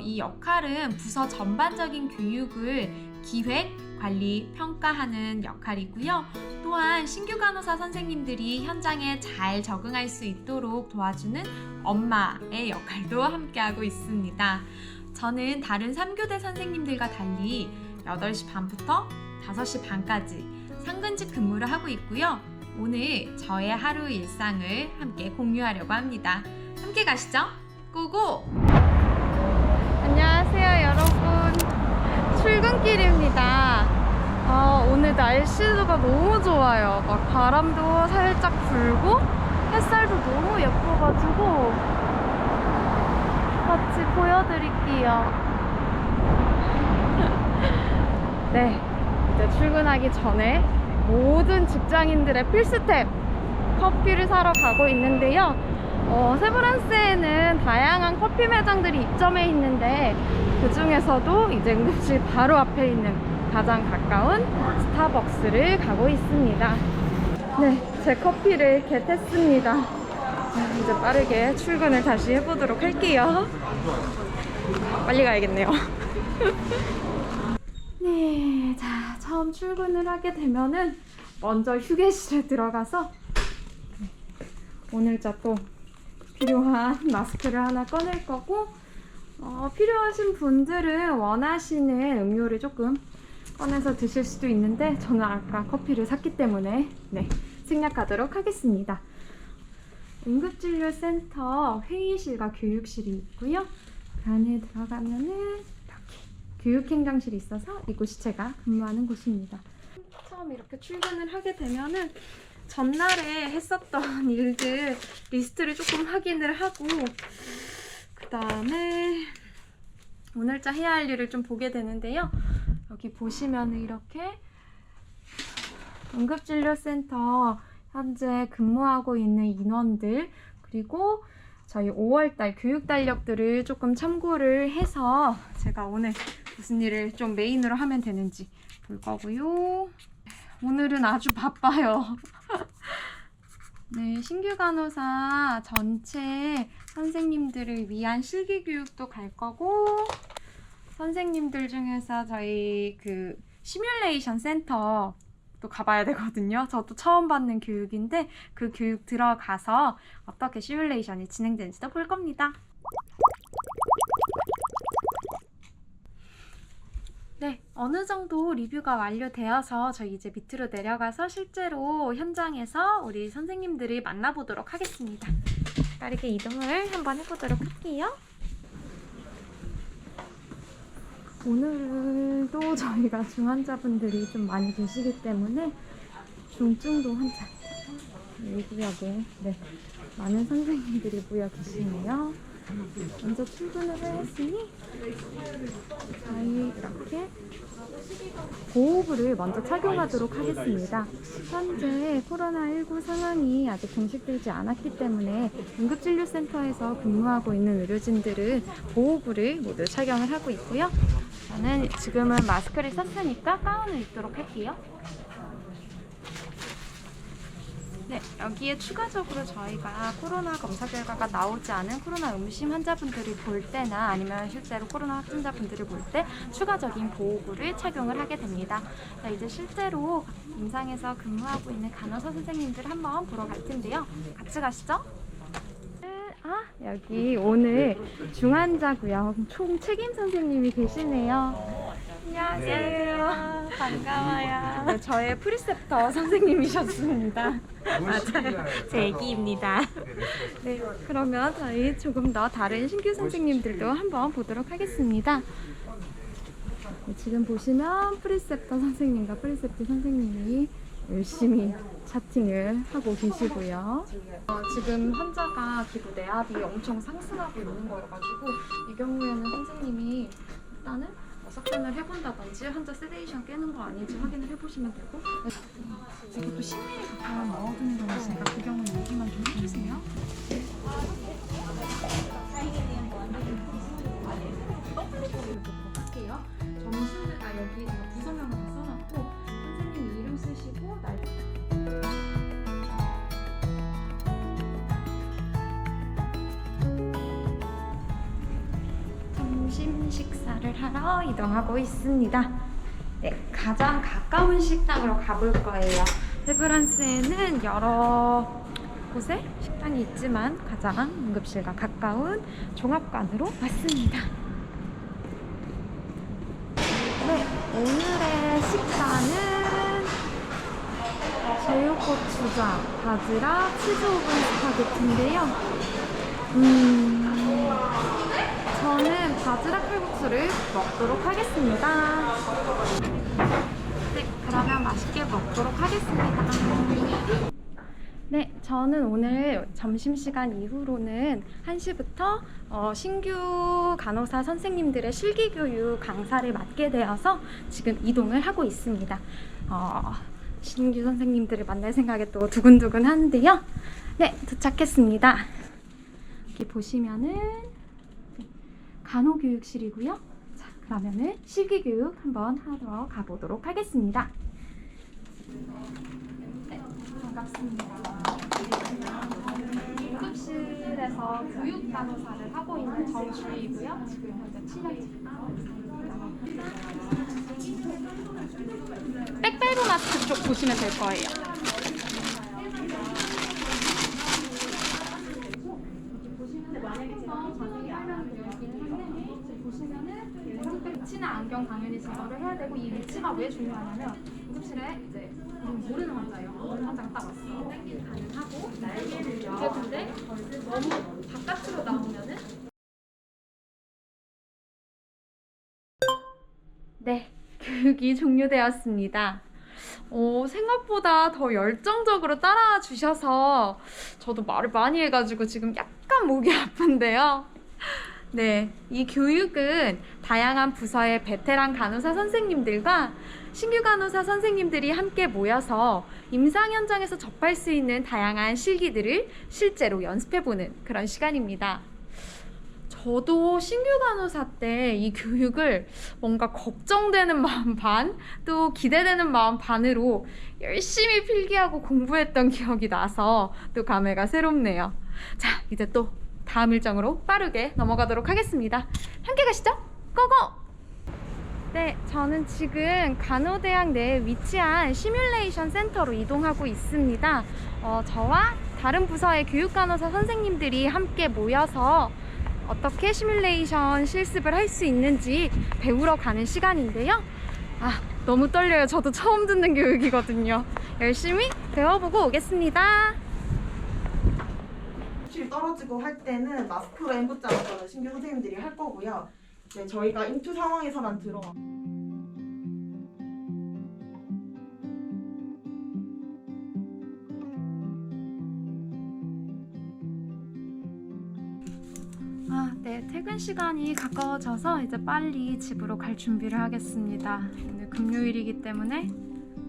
이 역할은 부서 전반적인 교육을 기획, 관리, 평가하는 역할이고요. 또한 신규 간호사 선생님들이 현장에 잘 적응할 수 있도록 도와주는 엄마의 역할도 함께하고 있습니다. 저는 다른 3교대 선생님들과 달리 8시 반부터 5시 반까지 상근직 근무를 하고 있고요. 오늘 저의 하루 일상을 함께 공유하려고 합니다. 함께 가시죠. 고고! 안녕하세요, 여러분. 출근길입니다. 오늘 날씨가 너무 좋아요. 막 바람도 살짝 불고 햇살도 너무 예뻐가지고 같이 보여드릴게요. 네, 이제 출근하기 전에 모든 직장인들의 필수템 커피를 사러 가고 있는데요. 세브란스에는 다양한 커피 매장들이 입점해 있는데 그 중에서도 이제 응급실 바로 앞에 있는 가장 가까운 스타벅스를 가고 있습니다. 네, 제 커피를 겟했습니다. 이제 빠르게 출근을 다시 해보도록 할게요. 빨리 가야겠네요. 네, 자, 처음 출근을 하게 되면은 먼저 휴게실에 들어가서 오늘자 또 필요한 마스크를 하나 꺼낼 거고, 필요하신 분들은 원하시는 음료를 조금 꺼내서 드실 수도 있는데 저는 아까 커피를 샀기 때문에 네, 생략하도록 하겠습니다. 응급진료센터 회의실과 교육실이 있고요. 그 안에 들어가면은 이렇게 교육행정실이 있어서 이곳이 제가 근무하는 곳입니다. 처음 이렇게 출근을 하게 되면은 전날에 했었던 일들 리스트를 조금 확인을 하고 그 다음에 오늘자 해야 할 일을 좀 보게 되는데요. 여기 보시면 이렇게 응급진료센터 현재 근무하고 있는 인원들, 그리고 저희 5월달 교육 달력들을 조금 참고를 해서 제가 오늘 무슨 일을 좀 메인으로 하면 되는지 볼 거고요. 오늘은 아주 바빠요. 네, 신규 간호사 전체 선생님들을 위한 실기 교육도 갈 거고, 선생님들 중에서 저희 그 시뮬레이션 센터 또 가봐야 되거든요. 저도 처음 받는 교육인데 그 교육 들어가서 어떻게 시뮬레이션이 진행되는지도 볼 겁니다. 네, 어느 정도 리뷰가 완료되어서 저희 이제 밑으로 내려가서 실제로 현장에서 우리 선생님들을 만나보도록 하겠습니다. 빠르게 이동을 한번 해보도록 할게요. 오늘도 저희가 중환자분들이 좀 많이 계시기 때문에 중증도 환자 이 구역에 네, 많은 선생님들이 모여 계시네요. 먼저 출근을 했으니 저희 이렇게 보호부를 먼저 착용하도록 하겠습니다. 현재 코로나19 상황이 아직 종식되지 않았기 때문에 응급진료센터에서 근무하고 있는 의료진들은 보호부를 모두 착용을 하고 있고요. 저는 지금은 마스크를 썼으니까 가운을 입도록 할게요. 네, 여기에 추가적으로 저희가 코로나 검사 결과가 나오지 않은 코로나 의심 환자분들을 볼 때나 아니면 실제로 코로나 확진자분들을 볼 때 추가적인 보호구를 착용을 하게 됩니다. 자, 이제 실제로 임상에서 근무하고 있는 간호사 선생님들 한번 보러 갈 텐데요. 같이 가시죠. 여기 오늘 중환자고요. 총 책임 선생님이 계시네요. 안녕하세요. 반가워요. 네, 저의 프리셉터 선생님이셨습니다. 맞아요. 제 애기입니다. 네, 그러면 저희 조금 더 다른 신규 선생님들도 한번 보도록 하겠습니다. 네, 지금 보시면 프리셉터 선생님과 프리셉트 선생님이 열심히 차팅을 하고 계시고요. 지금 환자가 기부 내압이 엄청 상승하고 있는 거여가지고 이 경우에는 선생님이 일단은 석션을 해본다든지 환자 세데이션 깨는 거 아닌지 확인을 해보시면 되고, 이것도 10mm 가까운 넣어두는 거라서 그 경우는 여기만 좀 해주세요. 할게요. 여기 제가 부서명을 다 써놨고 선생님 이름 쓰시고 하러 이동하고 있습니다. 네, 가장 가까운 식당으로 가볼 거예요. 세브란스에는 여러 곳에 식당이 있지만 가장 응급실과 가까운 종합관으로 왔습니다. 네, 오늘의 식단은 제육고추장, 바지락, 치즈 오븐 스파게티인데요. 저는 바지락 칼국수를 먹도록 하겠습니다. 네, 그러면 맛있게 먹도록 하겠습니다. 네, 저는 오늘 점심시간 이후로는 1시부터 신규 간호사 선생님들의 실기교육 강사를 맡게 되어서 지금 이동을 하고 있습니다. 신규 선생님들을 만날 생각에 또 두근두근 하는데요. 네, 도착했습니다. 여기 보시면은 간호교육실이고요. 자, 그러면은 실기교육 한번 하러 가보도록 하겠습니다. 네, 반갑습니다. 응급실에서 교육간호사를 하고 있는 정주희고요. 지금 현재 7년차. 백베르마트 쪽 보시면 될 거예요. 위치나 안경 당연히 제거를 해야 되고, 이 위치가 왜 중요하냐면 응급실에 이제 모르는 환자예요. 모르는 환자가 딱 왔어. 가능하고 이게 근데 너무 바깥으로 나오면은 네, 교육이 종료되었습니다. 생각보다 더 열정적으로 따라와 주셔서 저도 말을 많이 해가지고 지금 약간 목이 아픈데요. 네, 이 교육은 다양한 부서의 베테랑 간호사 선생님들과 신규 간호사 선생님들이 함께 모여서 임상 현장에서 접할 수 있는 다양한 실기들을 실제로 연습해보는 그런 시간입니다. 저도 신규 간호사 때 이 교육을 뭔가 걱정되는 마음 반, 또 기대되는 마음 반으로 열심히 필기하고 공부했던 기억이 나서 또 감회가 새롭네요. 자, 이제 또 다음 일정으로 빠르게 넘어가도록 하겠습니다. 함께 가시죠. 고고! 네, 저는 지금 간호대학 내에 위치한 시뮬레이션 센터로 이동하고 있습니다. 저와 다른 부서의 교육간호사 선생님들이 함께 모여서 어떻게 시뮬레이션 실습을 할 수 있는지 배우러 가는 시간인데요. 너무 떨려요. 저도 처음 듣는 교육이거든요. 열심히 배워보고 오겠습니다. 떨어지고 할 때는 마스크로 N부 자국을 신규 선생님들이 할 거고요. 네, 저희가 인투 상황에서만 들어가. 네, 퇴근 시간이 가까워져서 이제 빨리 집으로 갈 준비를 하겠습니다. 오늘 금요일이기 때문에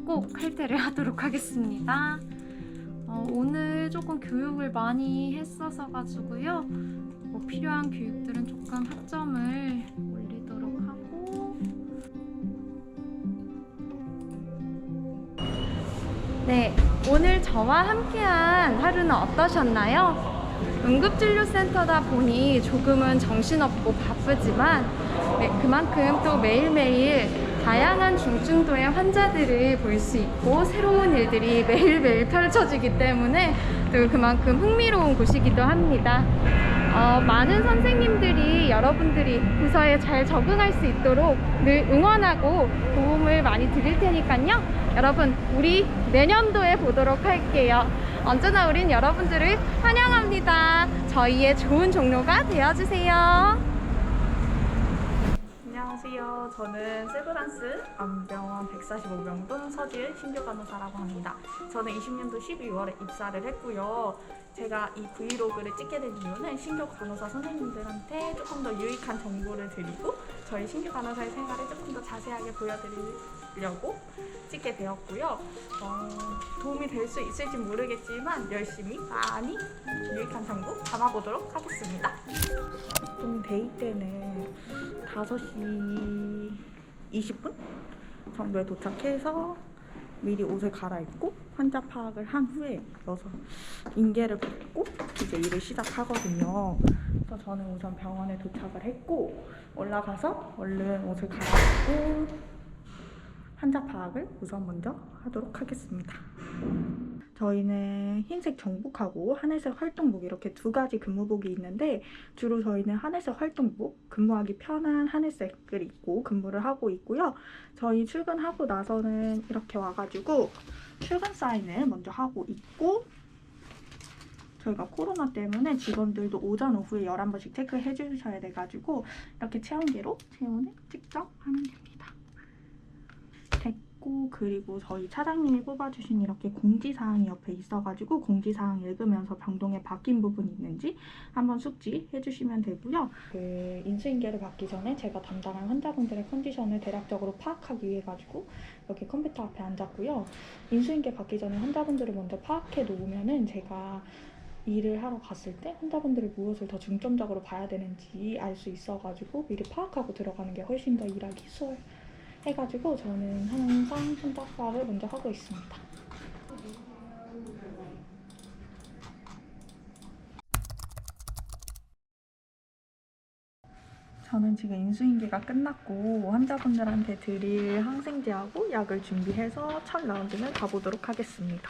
꼭 칼퇴를 하도록 하겠습니다. 오늘 조금 교육을 많이 했어서 가지고요. 필요한 교육들은 조금 학점을 올리도록 하고. 네, 오늘 저와 함께한 하루는 어떠셨나요? 응급진료센터다 보니 조금은 정신없고 바쁘지만 그만큼 또 매일매일 다양한 중증도의 환자들을 볼 수 있고 새로운 일들이 매일매일 펼쳐지기 때문에 또 그만큼 흥미로운 곳이기도 합니다. 많은 선생님들이 여러분들이 부서에 잘 적응할 수 있도록 늘 응원하고 도움을 많이 드릴 테니까요. 여러분, 우리 내년도에 보도록 할게요. 언제나 우린 여러분들을 환영합니다. 저희의 좋은 종로가 되어주세요. 안녕하세요. 저는 세브란스 안병원 145병동 서지은 신규 간호사라고 합니다. 저는 20년도 12월에 입사를 했고요. 제가 이 브이로그를 찍게 된 이유는 신규 간호사 선생님들한테 조금 더 유익한 정보를 드리고 저희 신규 간호사의 생활을 조금 더 자세하게 보여드리려고 찍게 되었고요. 도움이 될 수 있을지 모르겠지만 열심히 많이 유익한 정보 담아보도록 하겠습니다. 보통 데이 때는 5시 20분 정도에 도착해서 미리 옷을 갈아입고 환자 파악을 한 후에 인계를 받고 이제 일을 시작하거든요. 그래서 저는 우선 병원에 도착을 했고 올라가서 얼른 옷을 갈아입고 환자 파악을 우선 먼저 하도록 하겠습니다. 저희는 흰색 정복하고 하늘색 활동복 이렇게 두 가지 근무복이 있는데 주로 저희는 하늘색 활동복, 근무하기 편한 하늘색을 입고 근무를 하고 있고요. 저희 출근하고 나서는 이렇게 와가지고 출근 사인을 먼저 하고 있고 저희가 코로나 때문에 직원들도 오전 오후에 11번씩 체크해 주셔야 돼가지고 이렇게 체온계로 체온을 측정하면 됩니다. 됐고 그리고 저희 차장님이 뽑아주신 이렇게 공지사항이 옆에 있어가지고 공지사항 읽으면서 병동에 바뀐 부분이 있는지 한번 숙지해 주시면 되고요. 그 인수인계를 받기 전에 제가 담당할 환자분들의 컨디션을 대략적으로 파악하기 위해 가지고 여기 컴퓨터 앞에 앉았고요. 인수인계 받기 전에 환자분들을 먼저 파악해 놓으면은 제가 일을 하러 갔을 때 환자분들이 무엇을 더 중점적으로 봐야 되는지 알 수 있어가지고 미리 파악하고 들어가는 게 훨씬 더 일하기 수월해가지고 저는 항상 환자 파악을 먼저 하고 있습니다. 저는 지금 인수인계가 끝났고 환자분들한테 드릴 항생제하고 약을 준비해서 첫 라운드는 가보도록 하겠습니다.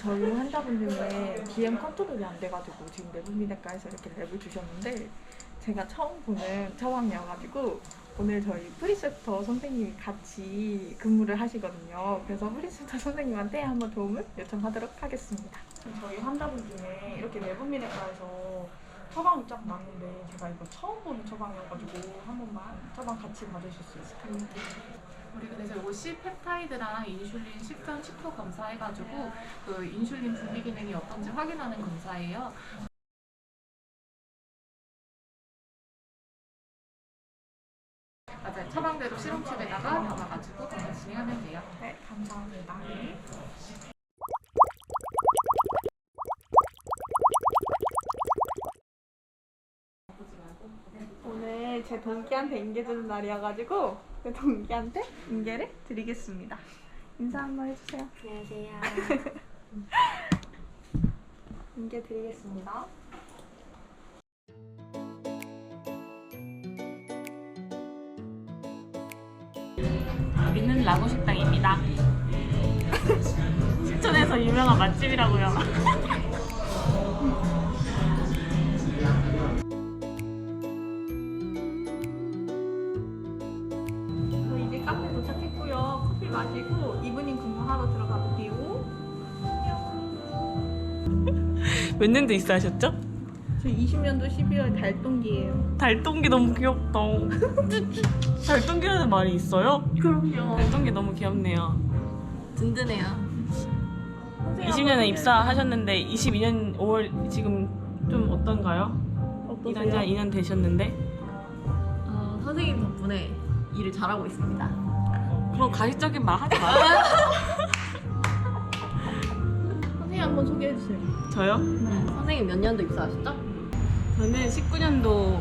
저희 환자분 중에 DM 컨트롤이 안 돼가지고 지금 내분비내과에서 이렇게 랩을 주셨는데 제가 처음 보는 처방이어가지고 오늘 저희 프리셉터 선생님이 같이 근무를 하시거든요. 그래서 프리셉터 선생님한테 한번 도움을 요청하도록 하겠습니다. 저희 환자분 중에 이렇게 내분비내과에서 처방이 쫙 나왔는데 제가 이거 처음 보는 처방이어가지고 한 번만 처방 같이 봐주실 수 있을까요? 우리 그래서 이거 C펩타이드랑 인슐린 식전 식후 검사해가지고 그 인슐린 분비 기능이 어떤지 확인하는 검사예요. 맞아요. 처방대로 시rum칩에다가 담아가지고 검사 진행하면 돼요. 네, 감사합니다. 오늘 제 동기한테 인계주는 날이어가지고 제 동기한테 인계를 드리겠습니다. 인사 한번 해주세요. 안녕하세요. 인계 드리겠습니다. 여기는 라고 식당입니다. 신촌에서 유명한 맛집이라고요. 저희 이제 카페 도착했고요. 커피 마시고 이브닝 근무하러 들어가 볼게요. 몇 년도 입사하셨죠? 저 20년도 12월 달동기예요. 달동기 너무 귀엽다. 달동기라는 말이 있어요? 그럼요. 달동기 너무 귀엽네요. 든든해요. 20년에 입사하셨는데 22년 5월 지금 좀 어떤가요? 일한 지 한 2년 되셨는데 선생님 덕분에 일을 잘하고 있습니다. 그럼 가식적인 말 하지 마요. 선생님 한번 소개해주세요. 저요? 선생님 몇 년도 입사하셨죠? 저는 19년도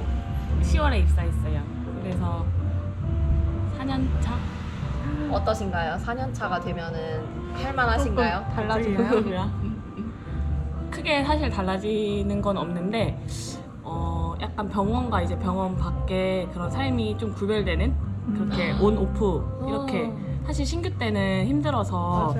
10월에 입사했어요. 그래서 4년 차? 어떠신가요? 4년 차가 되면은 할만하신가요? 달라지나요? 크게 사실 달라지는 건 없는데 약간 병원과 이제 병원 밖에 그런 삶이 좀 구별되는 그렇게 온 오프 이렇게 사실 신규 때는 힘들어서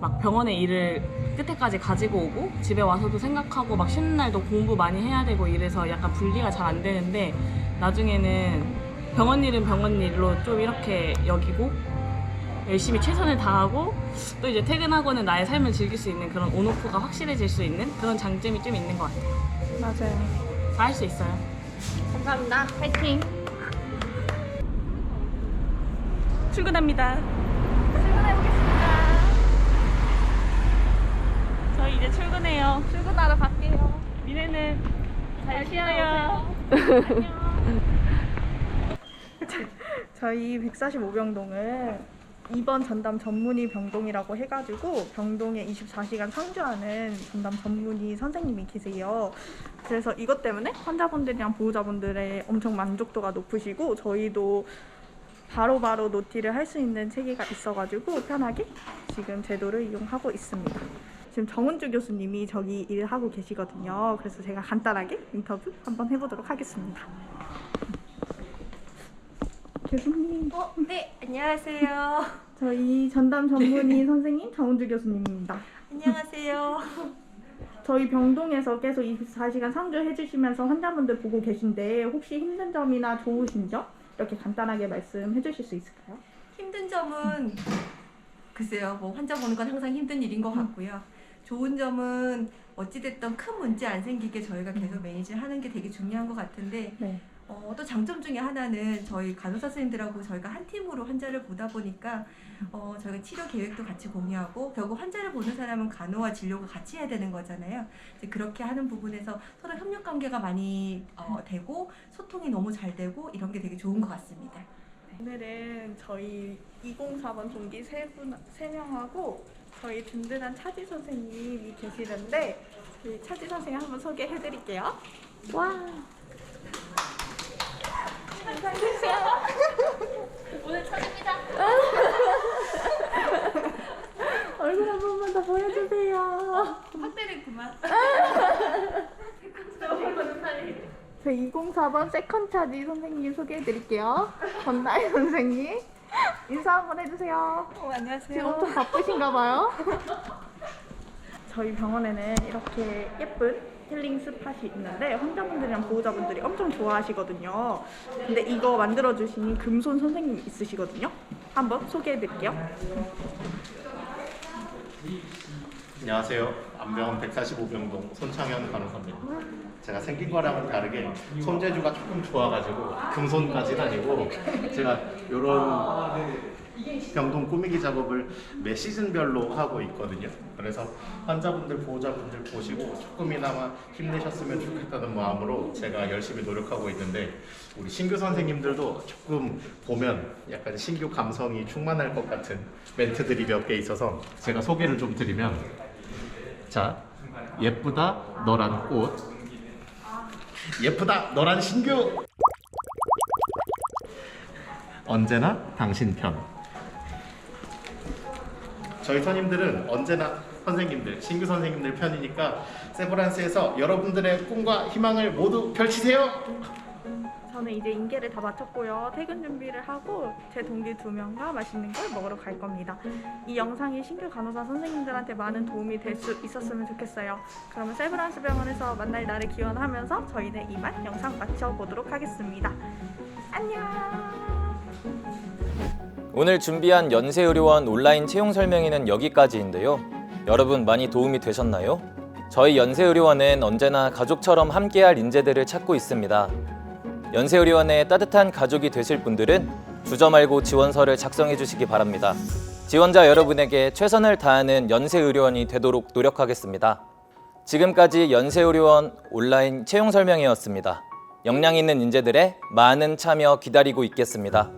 막 병원의 일을 끝에까지 가지고 오고 집에 와서도 생각하고 막 쉬는 날도 공부 많이 해야 되고 이래서 약간 분리가 잘 안 되는데 나중에는 병원 일은 병원 일로 좀 이렇게 여기고 열심히 최선을 다하고 또 이제 퇴근하고는 나의 삶을 즐길 수 있는 그런 온오프가 확실해질 수 있는 그런 장점이 좀 있는 것 같아요. 맞아요. 다 할 수 있어요. 감사합니다. 파이팅! 출근합니다. 출근해보겠습니다. 저희 이제 출근해요. 출근하러 갈게요. 미래는 잘 쉬어요. 저희 145병동은 2번 전담 전문의 병동이라고 해가지고 병동에 24시간 상주하는 전담 전문의 선생님이 계세요. 그래서 이것 때문에 환자분들이랑 보호자분들의 엄청 만족도가 높으시고 저희도 바로바로 노티를 할 수 있는 체계가 있어가지고 편하게 지금 제도를 이용하고 있습니다. 지금 정은주 교수님이 저기 일하고 계시거든요. 그래서 제가 간단하게 인터뷰 한번 해보도록 하겠습니다. 교수님. 네, 안녕하세요. 저희 전담 전문의 선생님 정은주 교수님입니다. 안녕하세요. 저희 병동에서 계속 24시간 상주해 주시면서 환자분들 보고 계신데 혹시 힘든 점이나 좋으신 점 이렇게 간단하게 말씀해 주실 수 있을까요? 힘든 점은 글쎄요, 뭐 환자 보는 건 항상 힘든 일인 것 같고요. 좋은 점은 어찌됐든 큰 문제 안 생기게 저희가 계속 매니지를 하는 게 되게 중요한 것 같은데 네. 또 장점 중에 하나는 저희 간호사 선생님들하고 저희가 한 팀으로 환자를 보다 보니까 저희가 치료 계획도 같이 공유하고 결국 환자를 보는 사람은 간호와 진료가 같이 해야 되는 거잖아요. 이제 그렇게 하는 부분에서 서로 협력 관계가 많이 되고 소통이 너무 잘 되고 이런 게 되게 좋은 것 같습니다. 오늘은 저희 204번 동기 3명하고 저희 든든한 차지 선생님이 계시는데 이 차지 선생님 한번 소개해 드릴게요. 와. 오늘 처음입니다. 얼굴 한 번만 더 보여주세요. 확대는 그만. 저희 204번 세컨 차지 선생님 소개해 드릴게요. 전나희 선생님. 인사 한번 해주세요. 안녕하세요. 지금 엄청 바쁘신가 봐요. 저희 병원에는 이렇게 예쁜 힐링 스팟이 있는데 환자분들이랑 보호자분들이 엄청 좋아하시거든요. 근데 이거 만들어주신 금손 선생님이 있으시거든요. 한번 소개해드릴게요. 안녕하세요. 안병원 145병동 손창현 간호사입니다. 제가 생긴 거랑은 다르게 손재주가 조금 좋아가지고 금손까지는 아니고 제가 이런 병동 꾸미기 작업을 매 시즌별로 하고 있거든요. 그래서 환자분들, 보호자분들 보시고 조금이나마 힘내셨으면 좋겠다는 마음으로 제가 열심히 노력하고 있는데 우리 신규 선생님들도 조금 보면 약간 신규 감성이 충만할 것 같은 멘트들이 몇 개 있어서 제가 소개를 좀 드리면 자, 예쁘다 너란 꽃, 예쁘다 너란 신규, 언제나 당신 편. 저희 선임들은 언제나 선생님들, 신규 선생님들 편이니까 세브란스에서 여러분들의 꿈과 희망을 모두 펼치세요. 저는 이제 인계를 다 마쳤고요. 퇴근 준비를 하고 제 동기 2명과 맛있는 걸 먹으러 갈 겁니다. 이 영상이 신규 간호사 선생님들한테 많은 도움이 될 수 있었으면 좋겠어요. 그러면 세브란스 병원에서 만날 날을 기원하면서 저희는 이만 영상 마쳐보도록 하겠습니다. 안녕! 오늘 준비한 연세의료원 온라인 채용 설명회는 여기까지인데요. 여러분 많이 도움이 되셨나요? 저희 연세의료원은 언제나 가족처럼 함께할 인재들을 찾고 있습니다. 연세의료원의 따뜻한 가족이 되실 분들은 주저 말고 지원서를 작성해 주시기 바랍니다. 지원자 여러분에게 최선을 다하는 연세의료원이 되도록 노력하겠습니다. 지금까지 연세의료원 온라인 채용 설명회였습니다. 역량 있는 인재들의 많은 참여 기다리고 있겠습니다.